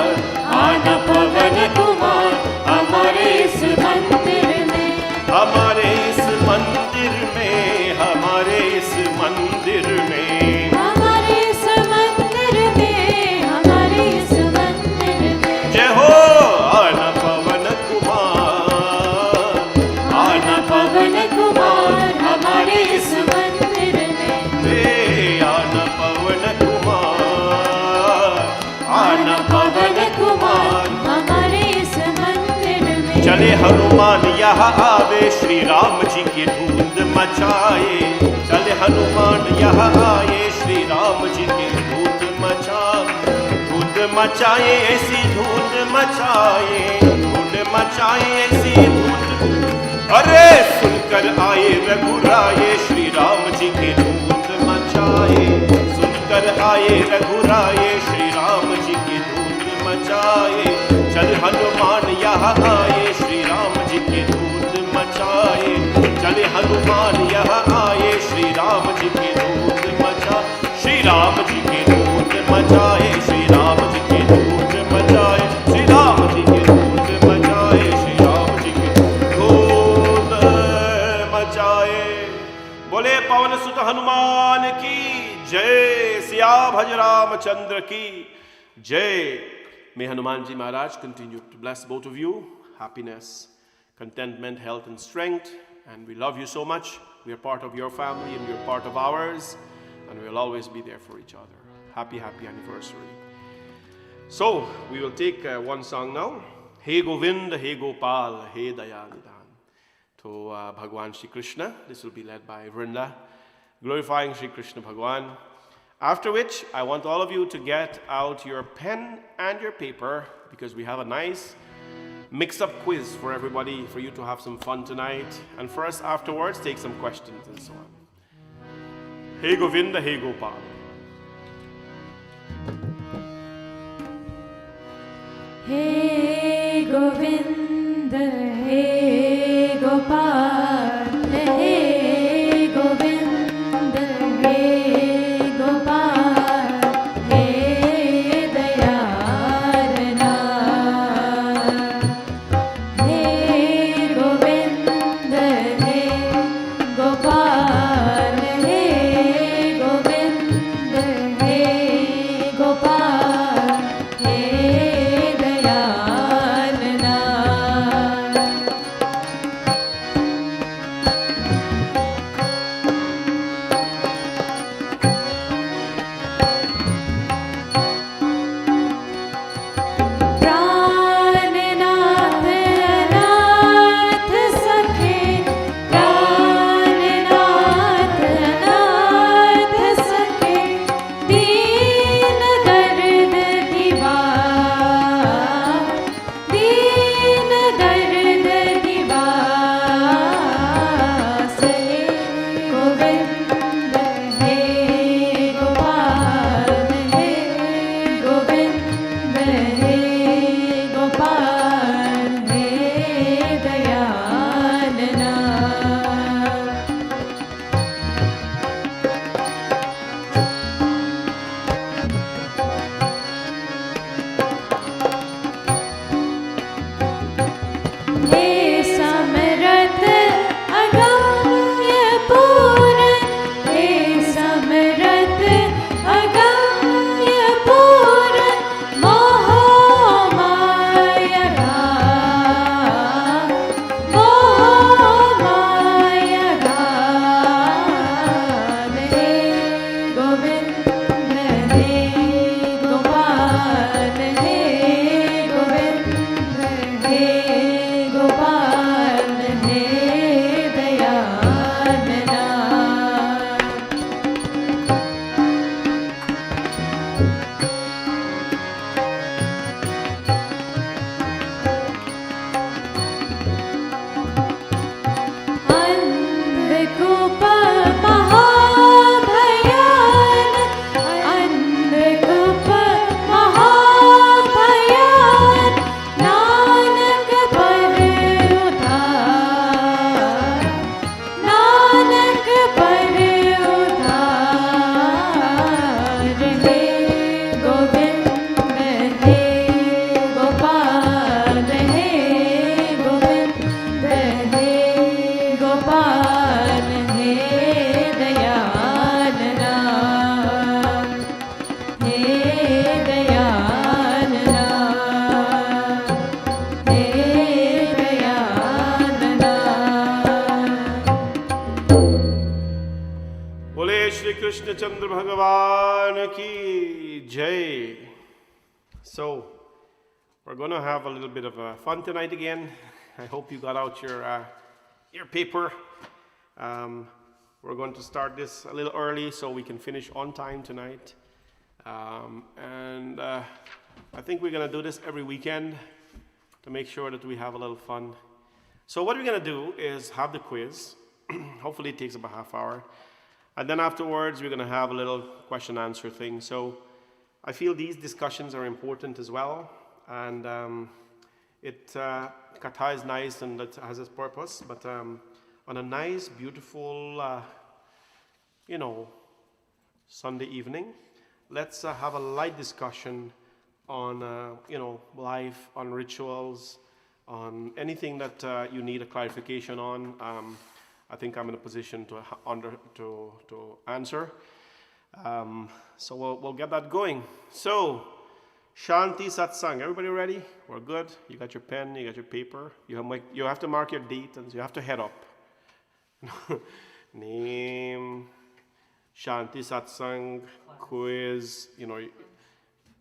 आना पवन कुमार हमारे इस मंदिर में, हमारे इस मंदिर में, हमारे इस मंदिर में। हमारे इस मंदिर में, हमारे इस मंदिर में। जय हो। आना पवन कुमार, आना पवन कुमार हमारे इस मंदिर में। आना पवन कुमार, आना पवन कुमार हमारे इस मंदिर में। चले हनुमान यहाँ आवे, श्री राम जी की धूम मचाए। चले हनुमान यहाँ आए, श्री राम जी की धूम मचाए। धूम मचाए ऐसी धूम मचाए, धूम मचाए ऐसी धूम। अरे सुनकर आए रघुराए, श्री राम जी की धूम मचाए। सुनकर आए रघुराए, श्री राम जी की धूम मचाए। चल हनुमान यहाँ आए, श्री राम जी की धूम मचाए। चले हनुमान यहाँ आए, श्री राम जी की धूम मचाए। श्री राम जी की धूम मचाए, श्री राम जी की धूम मचाए। श्री राम जी की धूम मचाए, श्री राम जी की धूम मचाए। बोले पवन सुत हनुमान की जय। सिया भज रामचंद्र की जय। May Hanuman Ji Maharaj continue to bless both of you. Happiness, contentment, health and strength. And we love you so much. We are part of your family and you're part of ours. And we'll always be there for each other. Happy, happy anniversary. So, we will take one song now. He Govind, He Gopal, He Dayanidhan. To Bhagwan Shri Krishna. This will be led by Vrinda, glorifying Shri Krishna Bhagwan. After which, I want all of you to get out your pen and your paper, because we have a nice mix-up quiz for everybody, for you to have some fun tonight. And for us afterwards, take some questions and so on. Hey Govinda, Hey Gopal. Hey Govinda, Hey Gopal, Hey Govinda, Hey Gopal, Hey Dayarana. Hey Govinda, Hey Gopal, Hey Govinda, Hey Gopal, Hey Dayarana. प्राणनाथ अनाथ सखे, प्राणनाथ अनाथ सखे, दीन दर्द दीवार, दीन दर्द दीवार। हे गोविंद, हे गोपाल, हे गोविंद, हे गोपाल, हे दयानना। हे समरथ अगम्य पूर्ण, हे समरथ अगम्य पूर्ण, मोह माया घात, मोह माया घात। हे गोविंद, हे गोपाल, हे गोविंद, हे गोपाल, हे दयानना। अंधकूप महाभयान, अंधकूप महाभयान, नानक पर उधार, नानक पर उधार। हे गोविंद, हे गोपाल, हे गोविंद, हे गोपाल, हे दयानना, हे दयानना, हे दयानना। Bole Shri Krishna Chandra Bhagavan ki Jai. So, we're going to have a little bit of fun tonight again. I hope you got out your paper. We're going to start this a little early so we can finish on time tonight. And I think we're going to do this every weekend to make sure that we have a little fun. So what we're going to do is have the quiz. Hopefully it takes about half hour. And then afterwards, we're going to have a little question answer thing. So I feel these discussions are important as well. And Katha is nice and it has its purpose. But on a nice, beautiful, Sunday evening, let's have a light discussion on, life, on rituals, on anything that you need a clarification on. I think I'm in a position to answer. So we'll get that going. So, Shanti Satsangh. Everybody ready? We're good. You got your pen, you got your paper. You have to mark your date, and you have to head up. Name, Shanti Satsangh, quiz.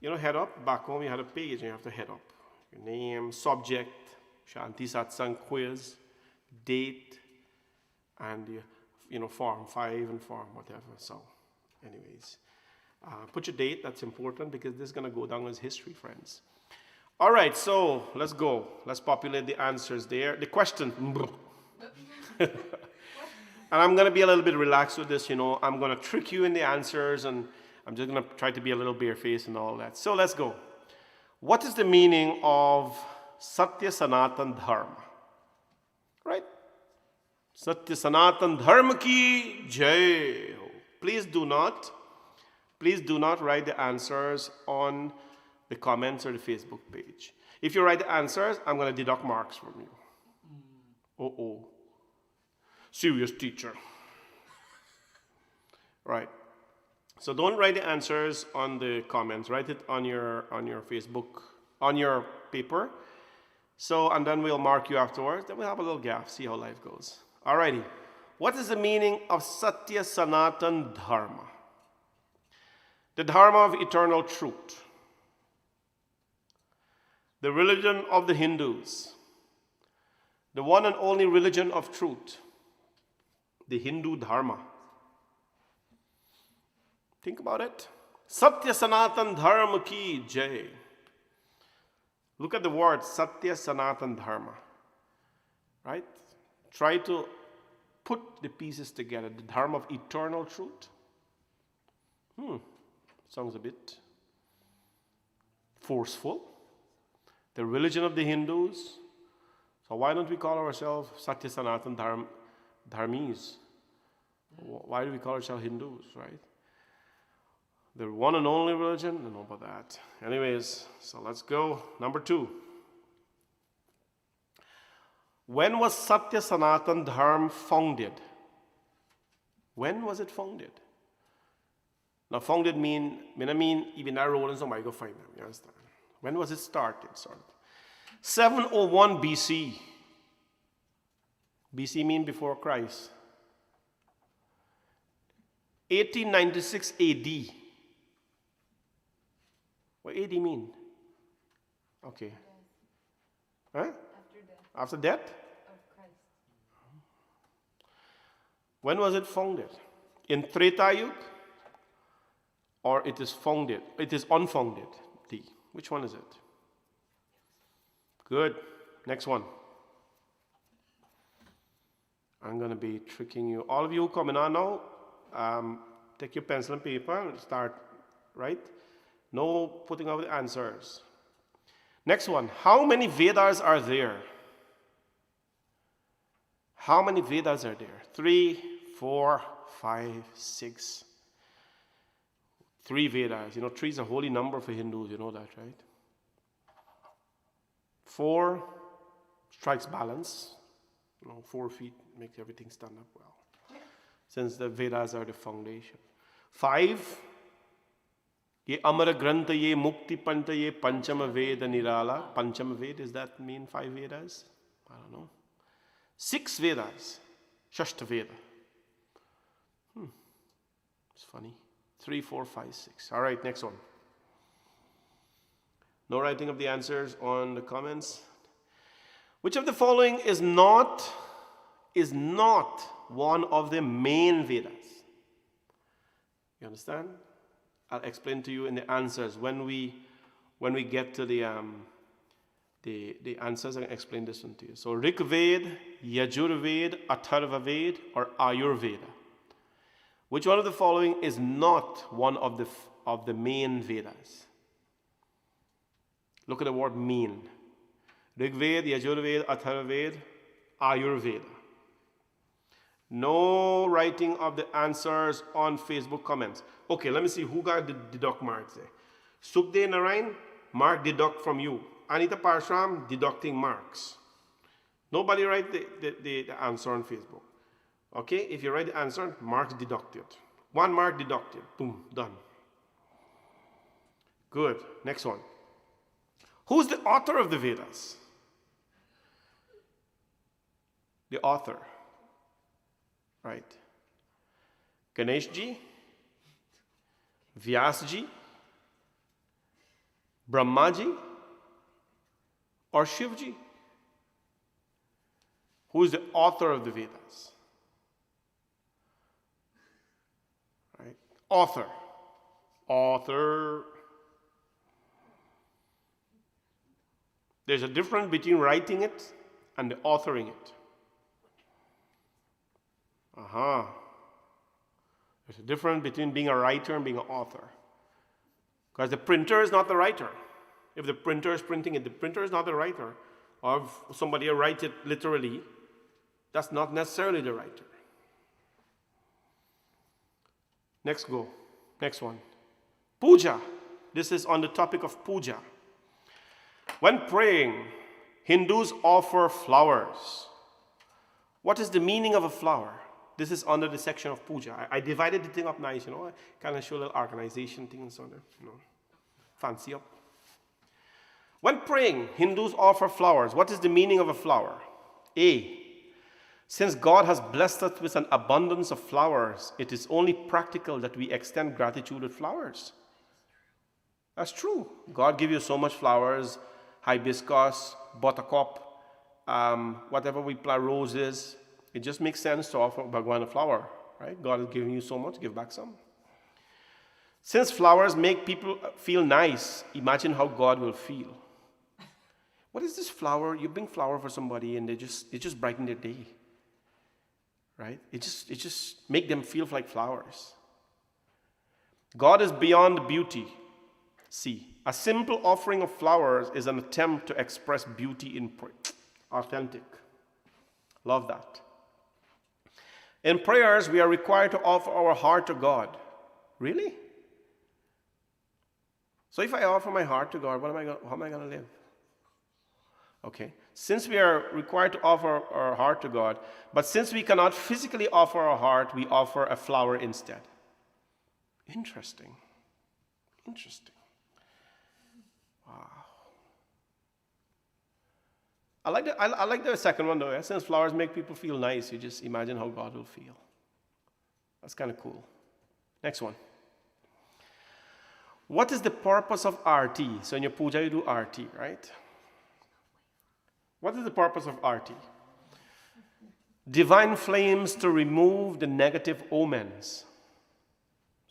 Head up. Back home, you had a page, and you have to head up. your name, subject, Shanti Satsangh quiz, date, and form 5 and form whatever. So, anyways, put your date. That's important because this is going to go down as history, friends. All right, so let's go. Let's populate the answers there. The question. And I'm going to be a little bit relaxed with this, I'm going to trick you in the answers, and I'm just going to try to be a little barefaced and all that. So let's go. What is the meaning of Satya Sanatan Dharma? Right? Satya Sanatan Dharma ki jai ho. Please do not write the answers on the comments or the Facebook page. If you write the answers, I'm going to deduct marks from you. Uh-oh. Serious teacher. Right. So don't write the answers on the comments. Write it on your Facebook, on your paper. So, and then we'll mark you afterwards. Then we'll have a little gap, see how life goes. Alrighty. What is the meaning of Satya Sanatan Dharma? The Dharma of eternal truth. The religion of the Hindus. The one and only religion of truth. The Hindu Dharma. Think about it. Satya Sanatan Dharma ki jai. Look at the word Satya Sanatan Dharma. Right? Try to put the pieces together. The Dharma of eternal truth. Sounds a bit forceful. The religion of the Hindus. So why don't we call ourselves Satya Sanatan Dharmis? Why do we call ourselves Hindus, right? The one and only religion? I don't know about that. Anyways, so let's go. Number 2. When was Satya Sanatan Dharma founded? When was it founded? Now, founded mean even I roll and somebody go find them. You understand? When was it started? 701 BC. BC mean before Christ. 1896 AD. What AD mean? Okay. Huh? After death? Of Christ. When was it founded? In Treta Yuga? Or it is founded? It is unfounded. D. Which one is it? Good. Next one. I'm going to be tricking you. All of you coming on now, take your pencil and paper and start, right? No putting out the answers. Next one. How many Vedas are there? How many Vedas are there? 3, 4, 5, 6. 3 Vedas. 3 is a holy number for Hindus. You know that, right? 4 strikes balance. 4 feet makes everything stand up well. Since the Vedas are the foundation. 5. Ye Amara Grantha ye Mukti Panta ye Panchama Veda Nirala. Panchama Veda, does that mean 5 Vedas? I don't know. 6 Vedas. Shashta Veda. It's funny. 3, 4, 5, 6. All right, next one. No writing of the answers on the comments. Which of the following is not one of the main Vedas? You understand? I'll explain to you in the answers when we get to the answers. I can explain this one to you. So Rig Veda, Yajur Veda, Atharva Veda, or Ayurveda. Which one of the following is not one of the main Vedas? Look at the word main. Rig Veda, Yajur Veda, Atharva Veda, Ayurveda. No writing of the answers on Facebook comments. Okay, let me see who got the deduct marks there. Sukhdev Narayan, mark deduct from you. Anita Parshram, deducting marks. Nobody write the answer on Facebook. Okay, if you write the answer, marks deducted. 1 mark deducted. Boom, done. Good. Next one. Who's the author of the Vedas? The author. Right. Ganeshji, Vyasji, Brahmaji, or Shivji? Who is the author of the Vedas? Right? Author. Author. There's a difference between writing it and the authoring it. There's a difference between being a writer and being an author. Because the printer is not the writer. If the printer is printing it, the printer is not the writer. Or if somebody writes it literally, that's not necessarily the writer. Next one. Puja. This is on the topic of puja. When praying, Hindus offer flowers. What is the meaning of a flower? This is under the section of puja. I divided the thing up nice, I kind of show a little organization things on it, fancy up. When praying, Hindus offer flowers. What is the meaning of a flower? A. Since God has blessed us with an abundance of flowers, it is only practical that we extend gratitude with flowers. That's true. God gives you so much flowers, hibiscus, buttercup, whatever we plant, roses. It just makes sense to offer Bhagwan a flower, right? God has given you so much, give back some. Since flowers make people feel nice, imagine how God will feel. What is this flower? You bring flower for somebody and it just brighten their day, right? It just make them feel like flowers. God is beyond beauty. See, a simple offering of flowers is an attempt to express beauty in prayer. Authentic. Love that. In prayers, we are required to offer our heart to God. Really? So if I offer my heart to God, how am I going to live? Okay. Since we are required to offer our heart to God, but since we cannot physically offer our heart, we offer a flower instead. Interesting. Wow. I like the second one though. Since flowers make people feel nice, you just imagine how God will feel. That's kind of cool. Next one. What is the purpose of arti? So in your puja you do arti, right? What is the purpose of arti? Divine flames to remove the negative omens.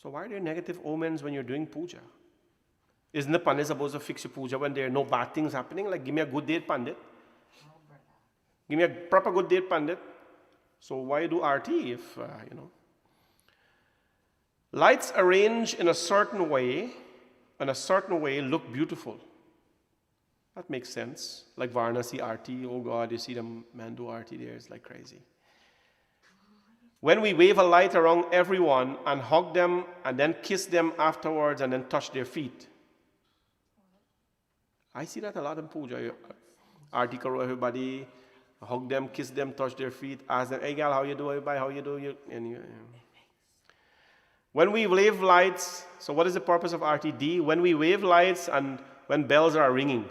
So why are there negative omens when you're doing puja? Isn't the pandit supposed to fix your puja when there are no bad things happening? Like, give me a good date, pandit. Give me a proper good date, pandit. So why do arti if, Lights arranged in a certain way look beautiful. That makes sense. Like Varanasi arti, oh God, you see the man do arti there, it's like crazy. When we wave a light around everyone and hug them and then kiss them afterwards and then touch their feet. I see that a lot in puja. Arti karo everybody, hug them, kiss them, touch their feet, ask them, hey gal, how you do, everybody, how you do? When we wave lights, so what is the purpose of RTD? When we wave lights and when bells are ringing.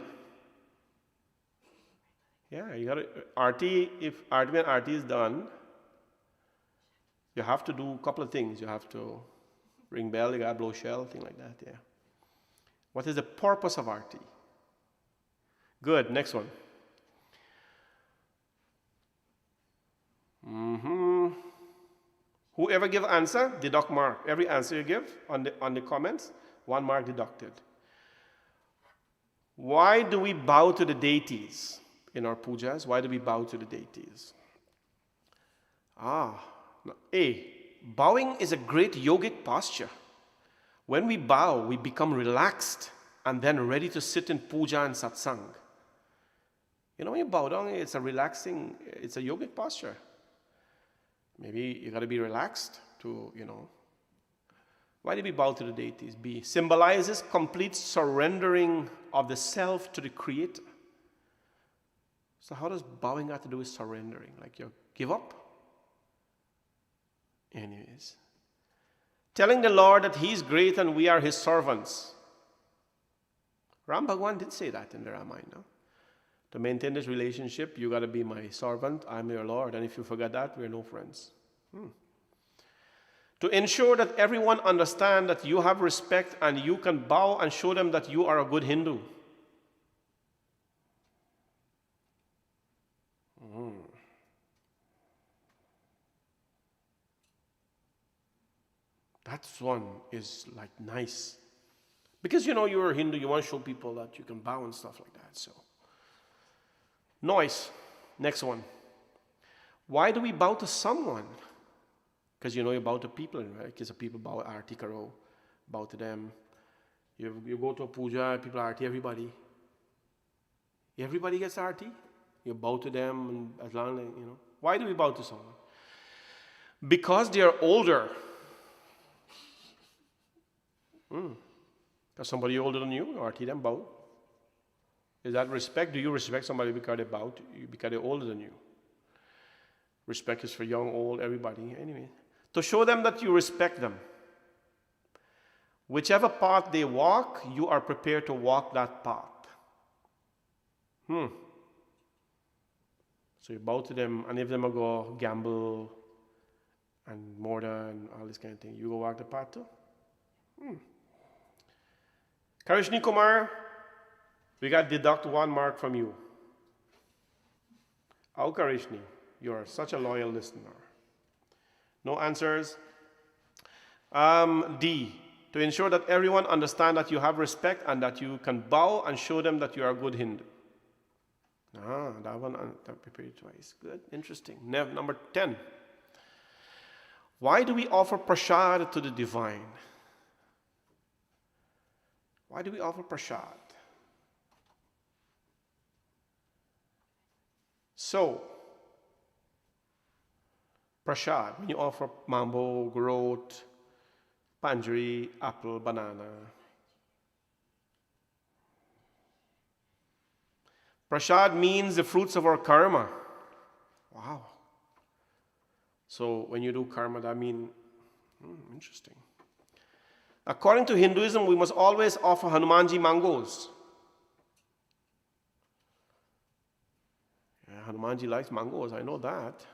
Yeah, you gotta, when RT is done, you have to do a couple of things. You have to ring bell, you gotta blow shell, thing like that, yeah. What is the purpose of RT? Good, next one. Whoever give answer, deduct mark. Every answer you give on the comments, 1 mark deducted. Why do we bow to the deities in our pujas? Why do we bow to the deities? Bowing is a great yogic posture. When we bow, we become relaxed and then ready to sit in puja and satsang. When you bow down, it's a yogic posture. Maybe you got to be relaxed to, Why do we bow to the deities? B, symbolizes complete surrendering of the self to the Creator. So how does bowing have to do with surrendering? Like you give up? Anyways. Telling the Lord that He's great and we are His servants. Ram Bhagwan did say that in the Ramayana. To maintain this relationship, you got to be my servant, I'm your Lord. And if you forget that, we're no friends. To ensure that everyone understands that you have respect and you can bow and show them that you are a good Hindu. That one is like nice. Because you're a Hindu, you want to show people that you can bow and stuff like that. So, noise. Next one. Why do we bow to someone? Because you bow to people, right? Because people bow Arti Karo, bow to them. You go to a puja, people Arti everybody. Everybody gets Arti. You bow to them, and as long as, Why do we bow to someone? Because they are older. Because somebody older than you, Arti them bow. Is that respect? Do you respect somebody because they bow to you, because they're older than you? Respect is for young, old, everybody. Anyway, to show them that you respect them. Whichever path they walk, you are prepared to walk that path. So you bow to them, and if them go gamble and murder and all this kind of thing, you go walk the path too? Karishni Kumar, we got deduct 1 mark from you. Oh, Karishni, you are such a loyal listener. No answers. D, to ensure that everyone understands that you have respect and that you can bow and show them that you are a good Hindu. That one prepared twice. Good, interesting. Number 10. Why do we offer prasad to the divine? Why do we offer prasad? So, prasad, when you offer mango, groat, panjari, apple, banana. Prasad means the fruits of our karma. Wow. So when you do karma, that means, interesting. According to Hinduism, we must always offer Hanumanji mangoes. Yeah, Hanumanji likes mangoes, I know that.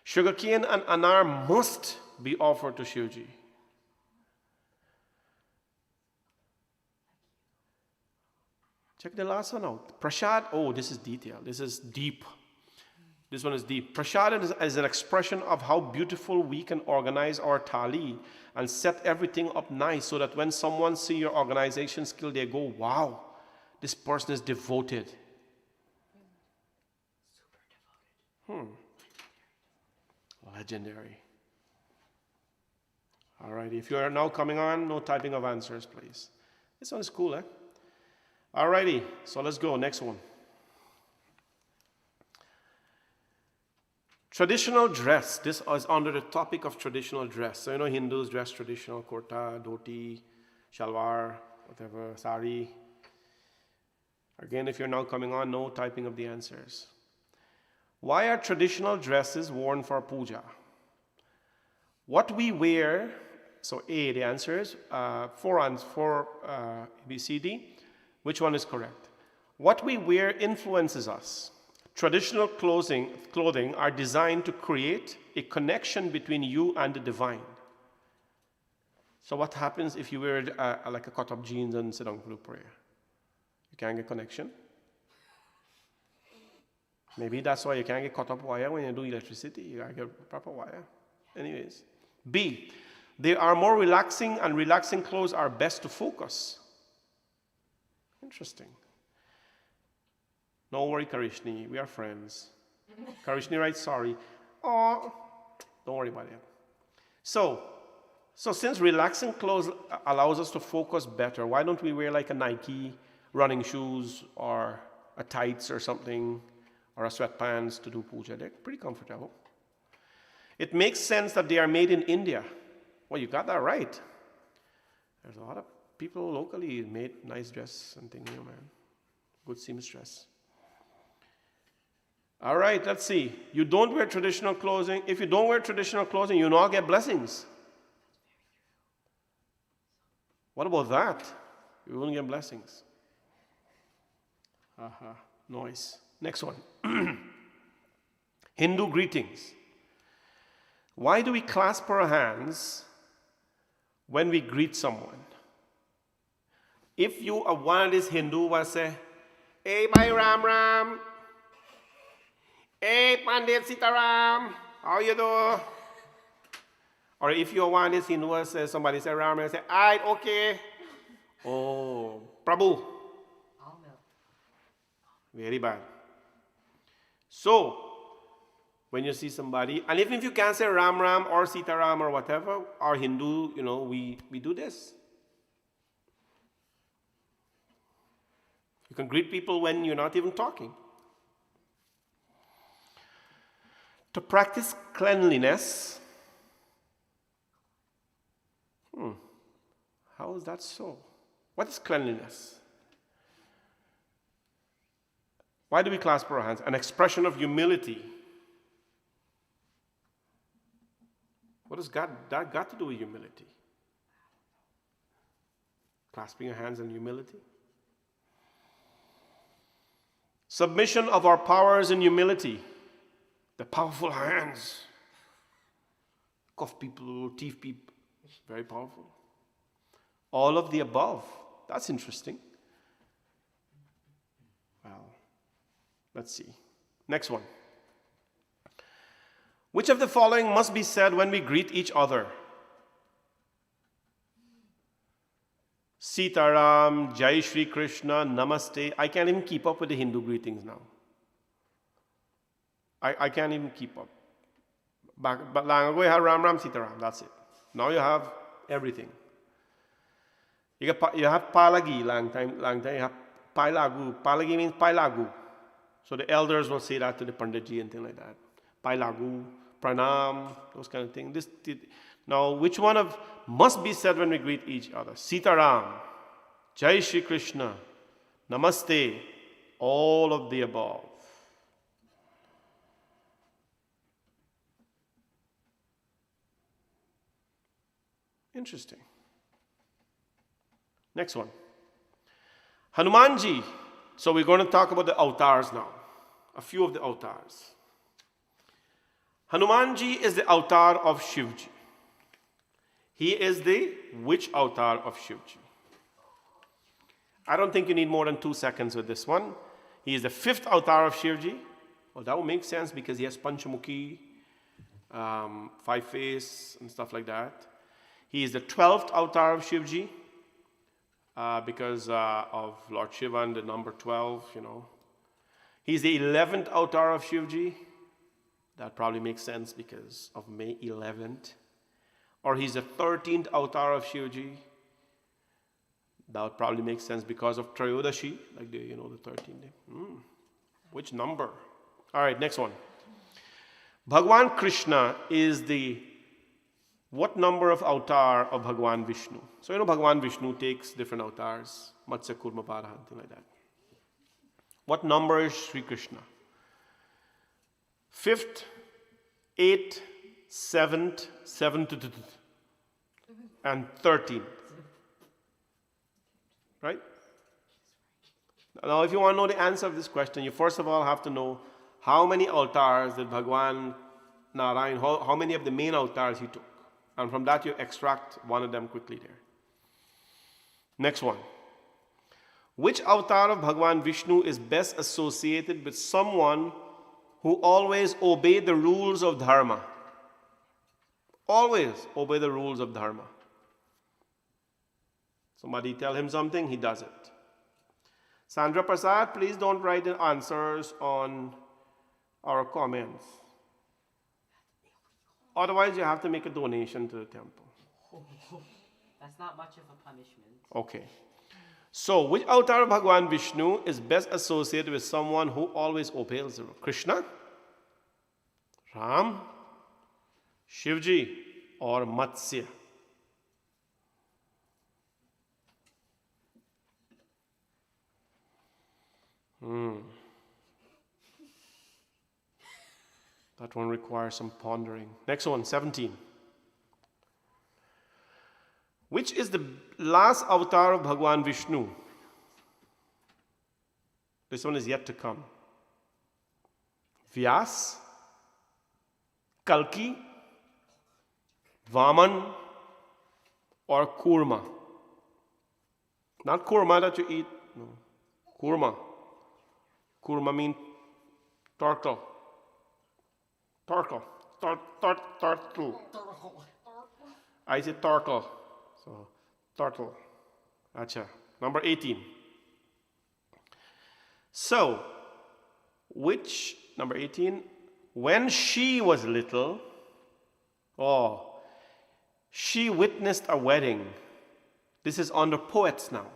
Sugarcane and anar must be offered to Shivji. Check the last one out. Prasad, this is detailed. This is deep. This one is deep. Prasad is an expression of how beautiful we can organize our thali and set everything up nice so that when someone see your organization skill, they go, wow, this person is devoted. Super devoted. Legendary. All right, if you are now coming on, no typing of answers, please. This one is cool, eh? All righty, so let's go. Next one. Traditional dress. This is under the topic of traditional dress. So Hindus dress traditional, kurta, dhoti, shalwar, whatever, sari. Again, if you're now coming on, no typing of the answers. Why are traditional dresses worn for puja? What we wear, so A, the answer is 4 B, C, D. Which one is correct? What we wear influences us. Traditional clothing are designed to create a connection between you and the divine. So what happens if you wear like a cut-up jeans and sit down for prayer? You can't get connection. Maybe that's why you can't get cut-up wire when you do electricity. You gotta get proper wire. Anyways. B, they are more relaxing, and relaxing clothes are best to focus. Interesting. Don't worry, Karishni. We are friends. Karishni writes, sorry. Oh, don't worry about it. So since relaxing clothes allows us to focus better, why don't we wear like a Nike running shoes or a tights or something, or a sweatpants to do puja? They're pretty comfortable. It makes sense that they are made in India. Well, you got that right. There's a lot of people locally made nice dress and thing, man. Good seamstress. All right, let's see. You don't wear traditional clothing. If you don't wear traditional clothing, you not get blessings. What about that? You won't get blessings. Noise. Next one. Hindu greetings. Why do we clasp our hands when we greet someone? If you are one of these Hindu will say, hey, my Ram Ram. Hey, Pandit Sitaram, how you do? Or if you want this in verse, somebody say Ram, and say, alright, okay. Oh, Prabhu. Very bad. So, when you see somebody, and even if you can't say Ram Ram or Sita Ram or whatever, our Hindu, we do this. You can greet people when you're not even talking. To practice cleanliness, how is that so? What is cleanliness? Why do we clasp our hands? An expression of humility. What has that got to do with humility? Clasping your hands in humility? Submission of our powers in humility. The powerful hands. Cough people, teeth people. Very powerful. All of the above. That's interesting. Well, let's see. Next one. Which of the following must be said when we greet each other? Sitaram, Jai Shri Krishna, Namaste. I can't even keep up with the Hindu greetings now. I can't even keep up. But long ago you had Ram Ram Sitaram, that's it. Now you have everything. You have Palagi, long time you have Pailagu. Palagi means Pailagu. So the elders will say that to the Panditji and things like that. Pailagu, Pranam, those kind of things. Now, which one of must be said when we greet each other? Sitaram, Jai Shri Krishna, Namaste, all of the above. Interesting. Next one. Hanumanji. So we're going to talk about the avatars now. A few of the avatars. Hanumanji is the avatar of Shivji. He is the which avatar of Shivji? I don't think you need more than 2 seconds with this one. He is the 5th avatar of Shivji. Well, that would make sense because he has Panchamukhi, 5 face and stuff like that. He is the 12th avatar of Shivji because of Lord Shiva and the number 12, He's the 11th avatar of Shivji. That probably makes sense because of May 11th. Or he's the 13th avatar of Shivji. That would probably make sense because of Trayodashi, like the 13th day. Which number? All right, next one. Bhagwan Krishna is the what number of avatar of Bhagwan Vishnu? So Bhagwan Vishnu takes different avatars. Matsya Kurma Paraha, something like that. What number is Sri Krishna? 5th, 8th, 7th, 7th, and 13th. Right? Now, if you want to know the answer of this question, you first of all have to know how many avatars did Bhagwan Narayan, how many of the main avatars he took. And from that, you extract one of them quickly there. Next one. Which avatar of Bhagwan Vishnu is best associated with someone who always obey the rules of dharma? Always obey the rules of dharma. Somebody tell him something, he does it. Sandra Prasad, please don't write the answers on our comments. Otherwise, you have to make a donation to the temple. That's not much of a punishment. Okay. So, which avatar of Bhagwan Vishnu is best associated with someone who always obeys the rule? Krishna, Ram, Shivji, or Matsya? That one requires some pondering. Next one, 17. Which is the last avatar of Bhagwan Vishnu? This one is yet to come. Vyas, Kalki, Vaman, or Kurma? Not kurma that you eat. No. Kurma. Kurma means turtle. Torkel. Turtle. I say turtle. So, turtle. Acha. Number 18. So, number 18, when she was little, she witnessed a wedding. This is under poets now.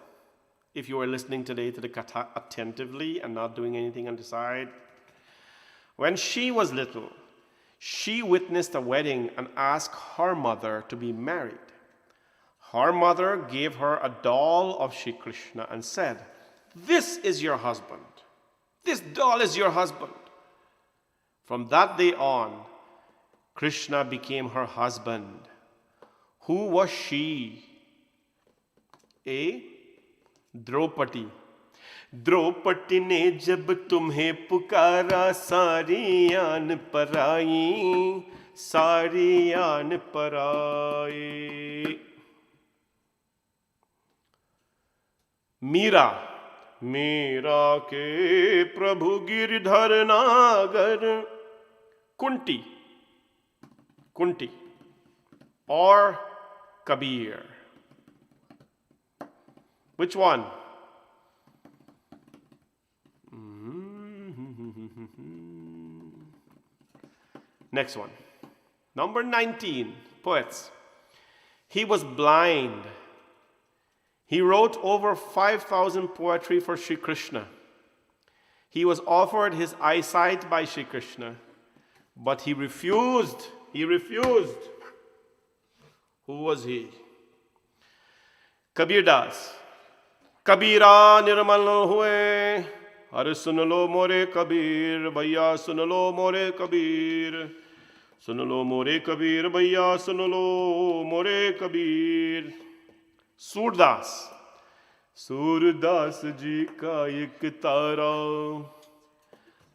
If you are listening today to the kata attentively and not doing anything on the side. When she was little, she witnessed a wedding and asked her mother to be married. Her mother gave her a doll of Shri Krishna and said, "This is your husband. This doll is your husband." From that day on, Krishna became her husband. Who was she? A. Draupadi. Draupadi ने जब तुम्हें पुकारा, सारी आन पराई, सारी आन पराई. मीरा. मीरा के प्रभु गिरधर नागर. Kunti. Kunti. Or Kabir. Which one? Next one. Number 19, poets. He was blind. He wrote over 5,000 poetry for Sri Krishna. He was offered his eyesight by Sri Krishna, but he refused. He refused. Who was he? Kabir Das. Kabira nirmal hue, har sun lo more Kabir, bhaiya sun lo more Kabir. Sun lo more Kabir, bhaiya sun lo more Kabir. Surdas. Surdas ji ka ek tara.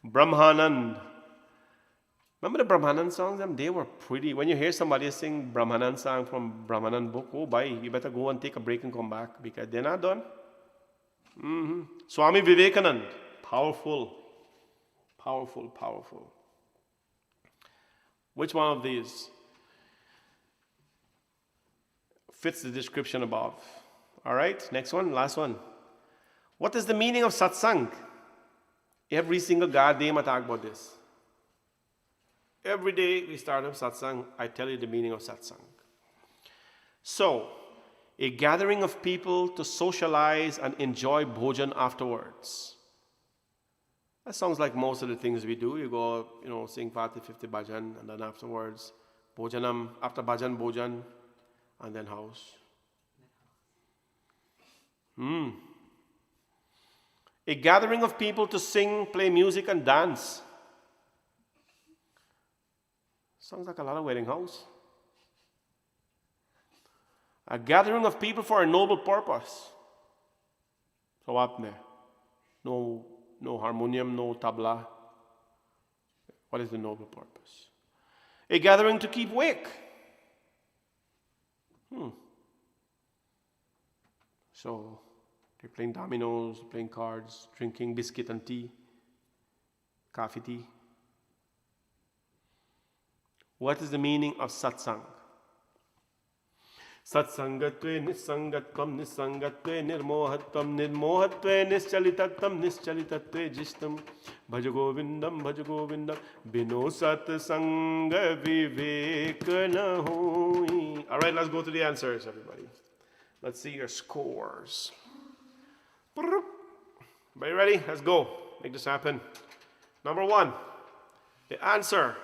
Brahmanand. Remember the Brahmanand songs? They were pretty. When you hear somebody sing Brahmanand song from Brahmanand book, oh bhai, you better go and take a break and come back because they're not done. Swami Vivekanand. Powerful. Powerful, powerful. Which one of these fits the description above? All right, next one, last one. What is the meaning of satsang? Every single goddamn talk about this. Every day we start with satsang, I tell you the meaning of satsang. So, a gathering of people to socialize and enjoy bhojan afterwards. That sounds like most of the things we do. You go, sing 40, 50 bhajan, and then afterwards, bhojanam, after bhajan, bhojan, and then house. A gathering of people to sing, play music, and dance. Sounds like a lot of wedding house. A gathering of people for a noble purpose. So what? No harmonium, no tabla. What is the noble purpose? A gathering to keep wake. So they're playing dominoes, playing cards, drinking biscuit and tea, coffee tea. What is the meaning of satsang? Satsangatve nisangatvam nisangatve nirmohatvam nirmohatve nischalitatvam nischalitatve jishtam bhajagovindam bino satsanga vivekana hoi. All right, let's go to the answers, everybody. Let's see your scores. Everybody ready? Let's go. Make this happen. Number 1, the answer.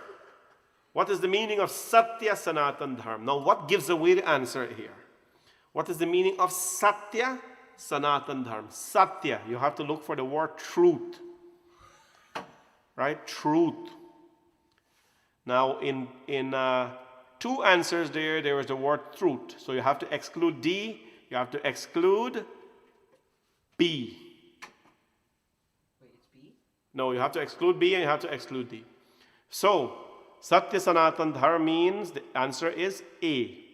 What is the meaning of Satya Sanatan Dharma? Now, what gives away the answer here? What is the meaning of Satya Sanatan Dharma? Satya, you have to look for the word truth. Right? Truth. Now, in 2 answers there is the word truth. So you have to exclude D, you have to exclude B. Wait, it's B? No, you have to exclude B and you have to exclude D. So, Satya Sanatan Dharma means the answer is A,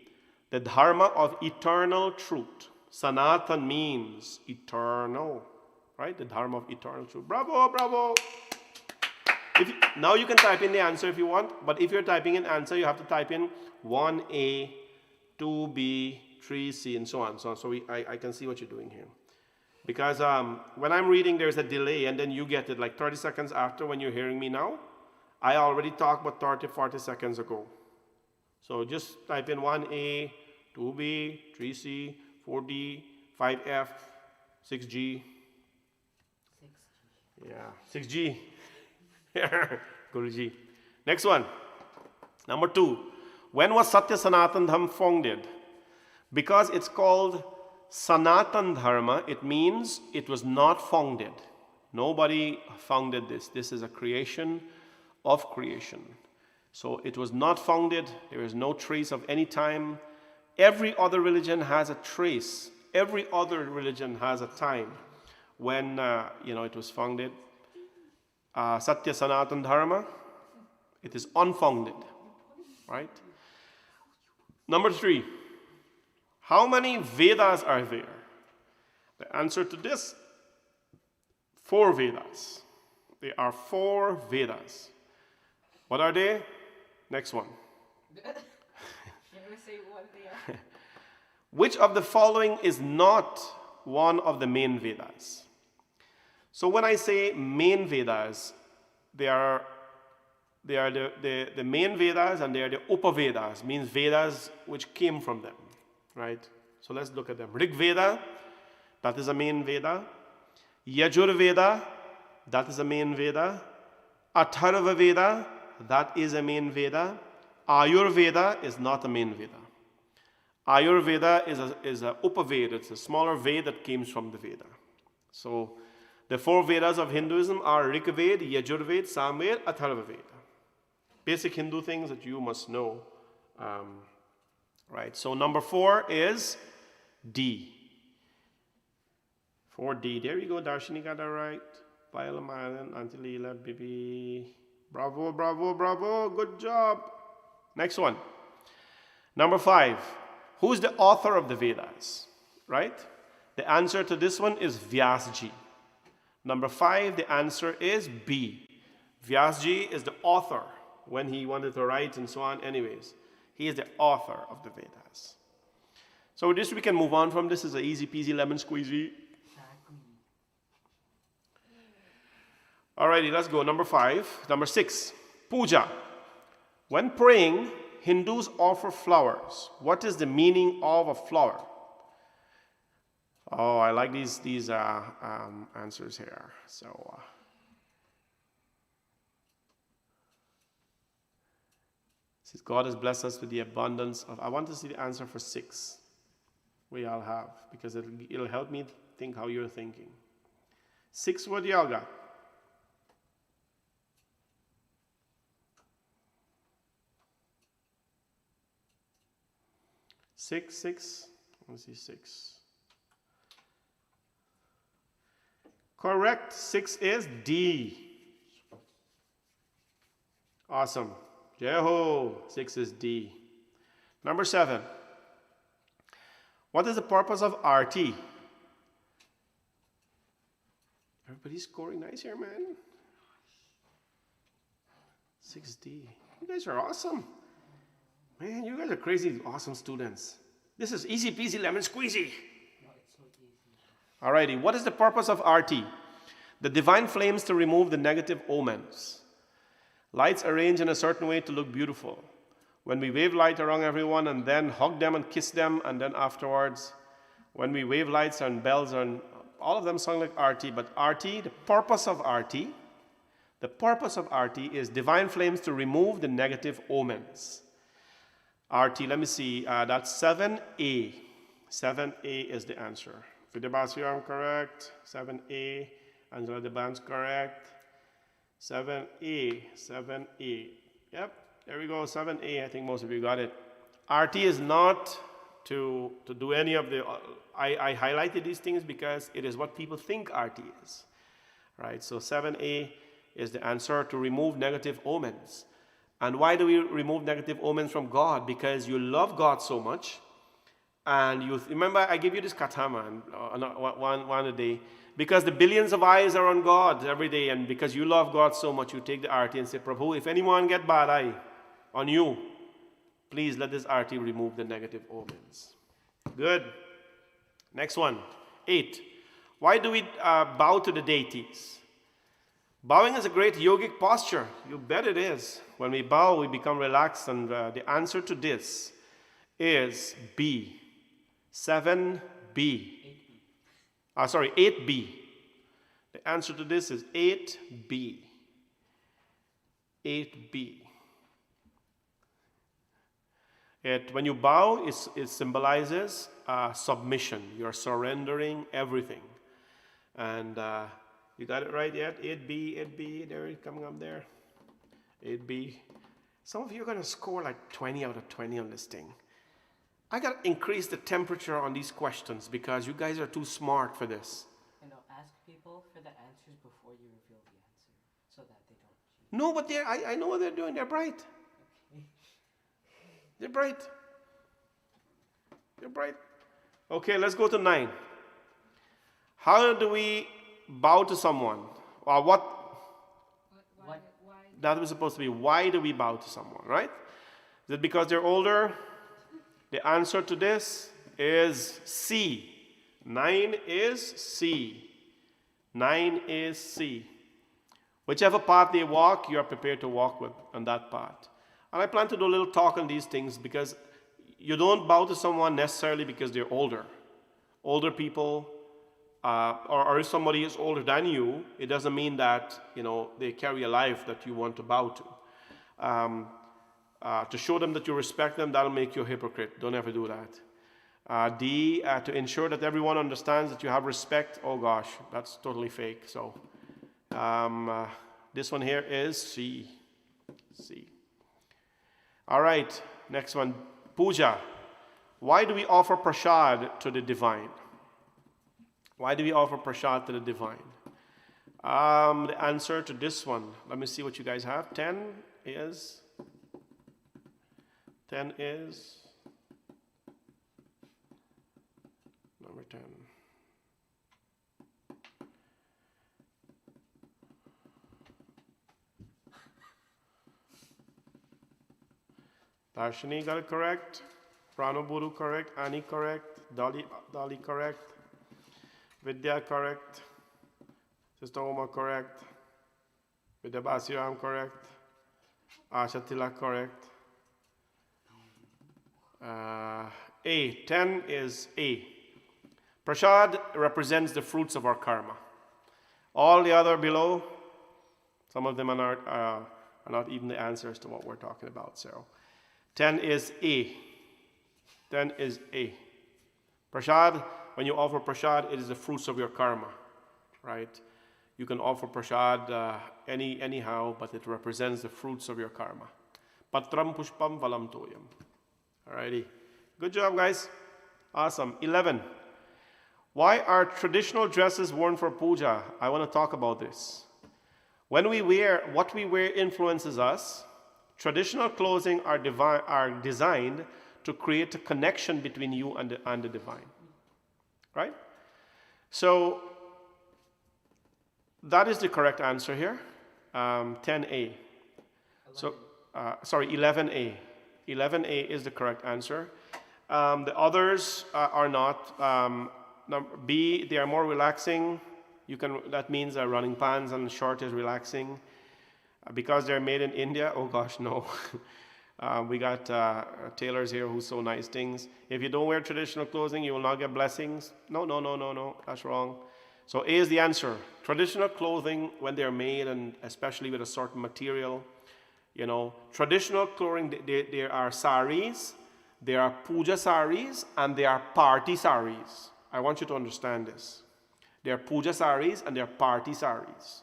the dharma of eternal truth. Sanatan means eternal, right? The dharma of eternal truth. Bravo, bravo. Now you can type in the answer if you want, but if you're typing in answer, you have to type in 1A, 2B, 3C, and so on. So I can see what you're doing here. Because when I'm reading, there's a delay, and then you get it like 30 seconds after when you're hearing me now. I already talked about 30, 40 seconds ago. So just type in 1A, 2B, 3C, 4D, 5F, 6G. 6G. Yeah, 6G. Go to G. Next one. Number 2. When was Satya Sanatan Dham founded? Because it's called Sanatan Dharma, it means it was not founded. Nobody founded this. This is a creation of creation. So it was not founded. There is no trace of any time. Every other religion has a trace. Every other religion has a time when it was founded. Satya Sanatan Dharma, it is unfounded, right? Number 3, how many Vedas are there? The answer to this, 4 Vedas. There are 4 Vedas. What are they? Next one. Never say what they are. Which of the following is not one of the main Vedas? So when I say main Vedas, they are the main Vedas and they are the Upavedas, means Vedas which came from them, right? So let's look at them. Rig Veda, that is a main Veda. Yajur Veda, that is a main Veda. Atharva Veda, that is a main Veda. Ayurveda is not a main Veda. Ayurveda is a Upaveda, it's a smaller Veda that comes from the Veda. So the 4 Vedas of Hinduism are Rig Veda, Yajur Veda, Samveda, Atharva Veda. Basic Hindu things that you must know. Right, so number 4 is D. 4D. There you go, Darshini got that right. Pailamanan, Antilila, Bibi. Bravo, bravo, bravo. Good job. Next one. Number 5. Who's the author of the Vedas? Right? The answer to this one is Vyasji. Number 5, the answer is B. Vyasji is the author when he wanted to write and so on. Anyways, he is the author of the Vedas. So with this, we can move on from this. Is an easy peasy lemon squeezy. Alrighty, let's go. Number 5. Number 6, puja. When praying, Hindus offer flowers. What is the meaning of a flower? Oh, I like these answers here. So, since God has blessed us with the abundance of, I want to see the answer for 6. We all have, because it'll help me think how you're thinking. 6, what do y'all got? 6. Let me see 6. Correct. 6 is D. Awesome. Jeho. 6 is D. Number 7. What is the purpose of RT? Everybody's scoring nice here, man. 6D. You guys are awesome. Man, you guys are crazy, awesome students. This is easy peasy lemon squeezy. Alrighty, what is the purpose of RT? The divine flames to remove the negative omens. Lights arranged in a certain way to look beautiful. When we wave light around everyone and then hug them and kiss them, and then afterwards, when we wave lights and bells, and all of them sound like RT, but RT, the purpose of RT is divine flames to remove the negative omens. RT, let me see, that's 7A. 7A is the answer. Vidabasi, I'm correct. 7A. Angela Deban's correct. 7A. 7A. Yep, there we go. 7A. I think most of you got it. RT is not to do any of the... I highlighted these things because it is what people think RT is. Right? So 7A is the answer, to remove negative omens. And why do we remove negative omens from God? Because you love God so much And you remember I gave you this katama one a day. Because the billions of eyes are on God every day, and because you love God so much, you take the arti and say, Prabhu, if anyone get bad eye on you, please let this arti remove the negative omens. Good. Next one. 8. Why do we bow to the deities? Bowing is a great yogic posture. You bet it is. When we bow, we become relaxed, and the answer to this is B. 7B. 8B. The answer to this is 8B. 8B. When you bow, it symbolizes submission. You're surrendering everything. And you got it right yet? 8B. There it's coming up there. 8B. Some of you are going to score like 20 out of 20 on this thing. I got to increase the temperature on these questions because you guys are too smart for this. Ask people for the answers before you reveal the answer so that they don't cheat. No, but I know what they're doing. They're bright. They're bright. They're bright. Okay, let's go to 9. How do we bow to someone? Or what? What? That was supposed to be, why do we bow to someone, right? Is it because they're older? The answer to this is C. 9 is C. 9 is C. Whichever path they walk, you are prepared to walk with on that path. And I plan to do a little talk on these things because you don't bow to someone necessarily because they're older. Older people, or if somebody is older than you, it doesn't mean that they carry a life that you want to bow to. To show them that you respect them, that'll make you a hypocrite. Don't ever do that. D, to ensure that everyone understands that you have respect. Oh gosh, that's totally fake. So this one here is C. C. All right, next one, puja. Why do we offer prasad to the divine? Why do we offer prasad to the divine? The answer to this one, let me see what you guys have. 10 is number 10. Darshini got it correct. Pranaburu correct. Annie correct. Dolly correct. Vidya correct. Sister Oma correct. Vidya Basiram correct. Asha Tilak correct. A. 10 is A. Prasad represents the fruits of our karma. All the other below, some of them are not even the answers to what we're talking about. So 10 is A. 10 is A. Prasad, when you offer prasad, it is the fruits of your karma, right? You can offer prasad anyhow, but it represents the fruits of your karma. Patram pushpam valam toyam. Alrighty. Good job, guys. Awesome. 11. Why are traditional dresses worn for puja? I want to talk about this. What we wear influences us. Traditional clothing are designed to create a connection between you and the divine. Right? So, that is the correct answer here. 10A. 11A. 11A is the correct answer. The others are not. B, they are more relaxing. That means running pants and short is relaxing. Because they're made in India, oh gosh, no. We got tailors here who sew nice things. If you don't wear traditional clothing, you will not get blessings. No, that's wrong. So A is the answer. Traditional clothing, when they're made, and especially with a certain material, traditional clothing, there are saris, there are puja saris, and there are party saris. I want you to understand this. There are puja saris and there are party saris.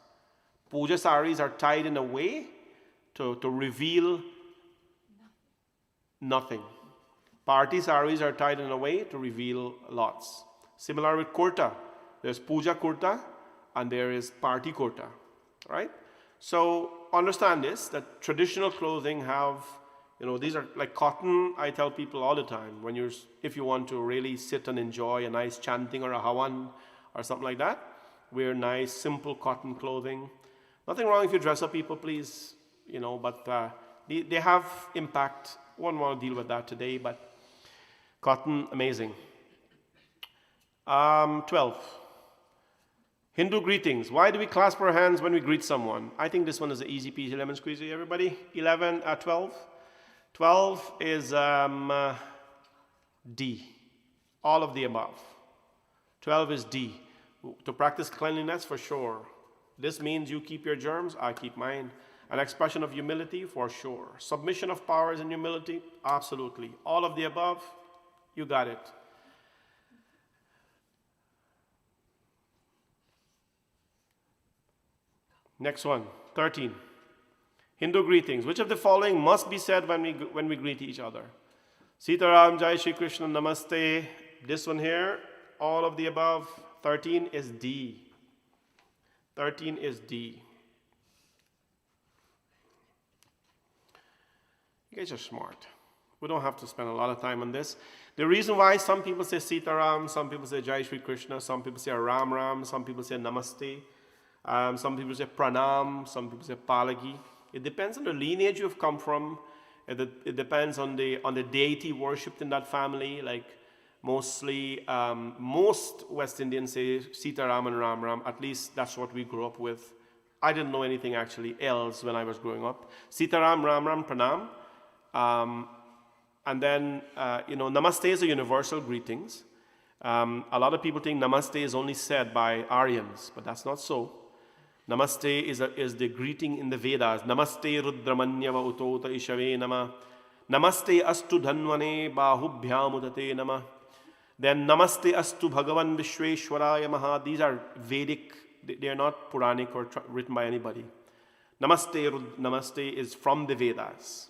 Puja saris are tied in a way to reveal nothing. Party saris are tied in a way to reveal lots. Similar with kurta. There's puja kurta and there is party kurta. Right? So understand this, that traditional clothing have, These are like cotton. I tell people all the time, if you want to really sit and enjoy a nice chanting or a havan or something like that, wear nice, simple cotton clothing. Nothing wrong if you dress up people, please, but they have impact. Won't want to deal with that today, but cotton, amazing. 12. Hindu greetings. Why do we clasp our hands when we greet someone? I think this one is an easy peasy lemon squeezy, everybody. 12. 12 is D. All of the above. 12 is D. To practice cleanliness, for sure. This means you keep your germs, I keep mine. An expression of humility, for sure. Submission of powers and humility, absolutely. All of the above, you got it. Next one, 13. Hindu greetings. Which of the following must be said when we greet each other? Sitaram, Jai Shri Krishna, Namaste. This one here, all of the above. 13 is D. 13 is D. You guys are smart. We don't have to spend a lot of time on this. The reason why some people say Sitaram, some people say Jai Shri Krishna, some people say Ram Ram, some people say Namaste. Some people say pranam, some people say palagi. It depends on the lineage you've come from. It depends on the deity worshipped in that family. Like mostly, most West Indians say Sita Ram and Ram Ram. At least that's what we grew up with. I didn't know anything actually else when I was growing up. Sita Ram, Ram Ram, pranam. And then, Namaste is a universal greetings. A lot of people think Namaste is only said by Aryans, but that's not so. Namaste is the greeting in the Vedas. Namaste Rudramanyava Utota Ishave Nama. Namaste Astu Dhanvane Bahubhyam Udate Nama. Then Namaste Astu Bhagavan Vishweshwaraya Maha. These are Vedic, they are not Puranic or written by anybody. Namaste is from the Vedas.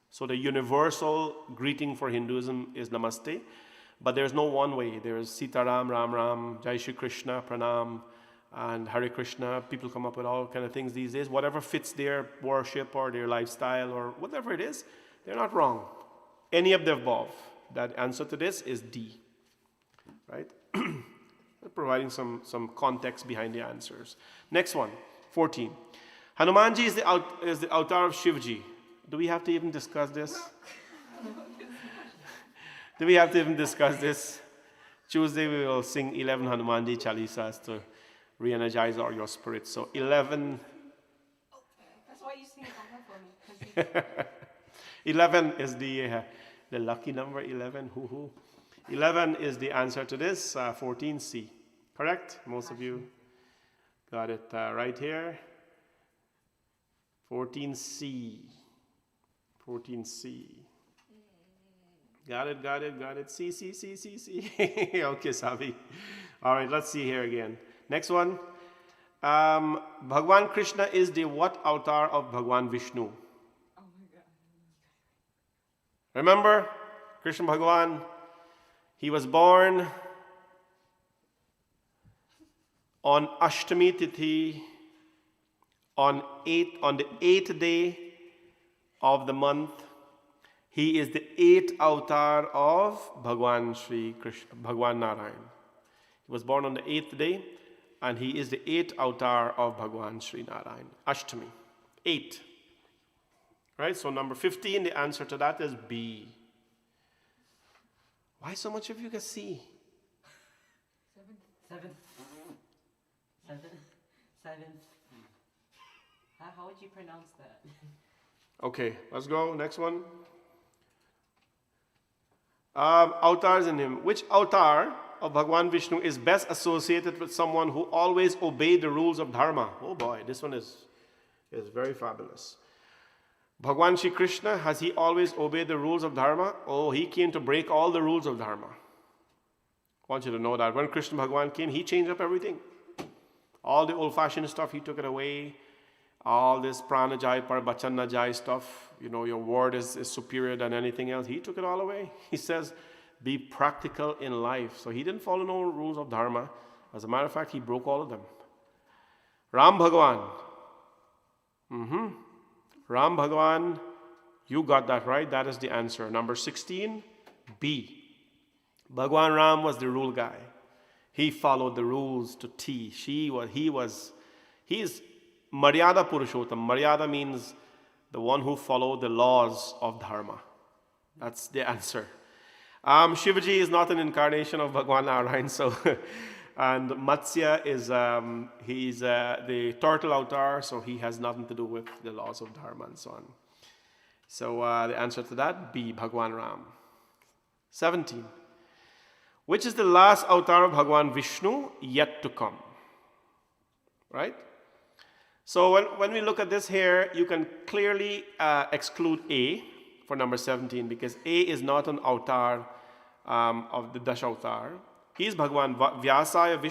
So the universal greeting for Hinduism is Namaste. But there's no one way. There's Sitaram, Ram Ram, Jai Shri Krishna, Pranam, and Hare Krishna. People come up with all kind of things these days. Whatever fits their worship or their lifestyle or whatever it is, they're not wrong. Any of the above. That answer to this is D. Right? Providing some context behind the answers. Next one, 14. Hanumanji is the avatar of Shivji. Do we have to even discuss this? Do we have to even discuss this? Tuesday we will sing 11 Hanuman Chalisas to re-energize all your spirits. So 11. That's why you sing it for me. 11 is the lucky number, 11. 11 is the answer to this, 14C. Correct? Most of you got it right here. 14C. 14C. Got it. C. Okay, Savi. All right, let's see here again. Next one. Bhagwan Krishna is the what avatar of Bhagwan Vishnu? Oh my God. Remember, Krishna Bhagwan, he was born on Ashtami Tithi, on the 8th day of the month. He is the 8th avatar of Bhagwan Sri Krishna, Bhagwan Narayan. He was born on the 8th day, and he is the 8th avatar of Bhagwan Sri Narayan. Ashtami. 8. Right? So number 15, the answer to that is B. Why so much of you can C? 7. How would you pronounce that? Okay, let's go. Next one. Avatars in him. Which avatar of Bhagwan Vishnu is best associated with someone who always obeyed the rules of Dharma? Oh boy, this one is very fabulous. Bhagwan Shri Krishna, has he always obeyed the rules of Dharma? Oh, he came to break all the rules of Dharma. I want you to know that when Krishna Bhagwan came, he changed up everything. All the old-fashioned stuff, he took it away. All this pranajai, parabachanajai stuff, your word is superior than anything else. He took it all away. He says, be practical in life. So he didn't follow no rules of Dharma. As a matter of fact, he broke all of them. Ram Bhagwan. Ram Bhagwan You got that right. That is the answer. Number 16, B. Bhagwan Ram was the rule guy. He followed the rules to T. He is Maryada Purushottam. Maryada means the one who followed the laws of Dharma. That's the answer. Shivaji is not an incarnation of Bhagwan Narayan, so and Matsya is he's the turtle avatar, so he has nothing to do with the laws of Dharma and so on. So the answer to that, B, Bhagwan Ram. 17. Which is the last avatar of Bhagwan Vishnu yet to come? Right? So when we look at this here, you can clearly exclude A for number 17 because A is not an avatar of the Dash avatar. He is Bhagwan Vyasaya Vishnu.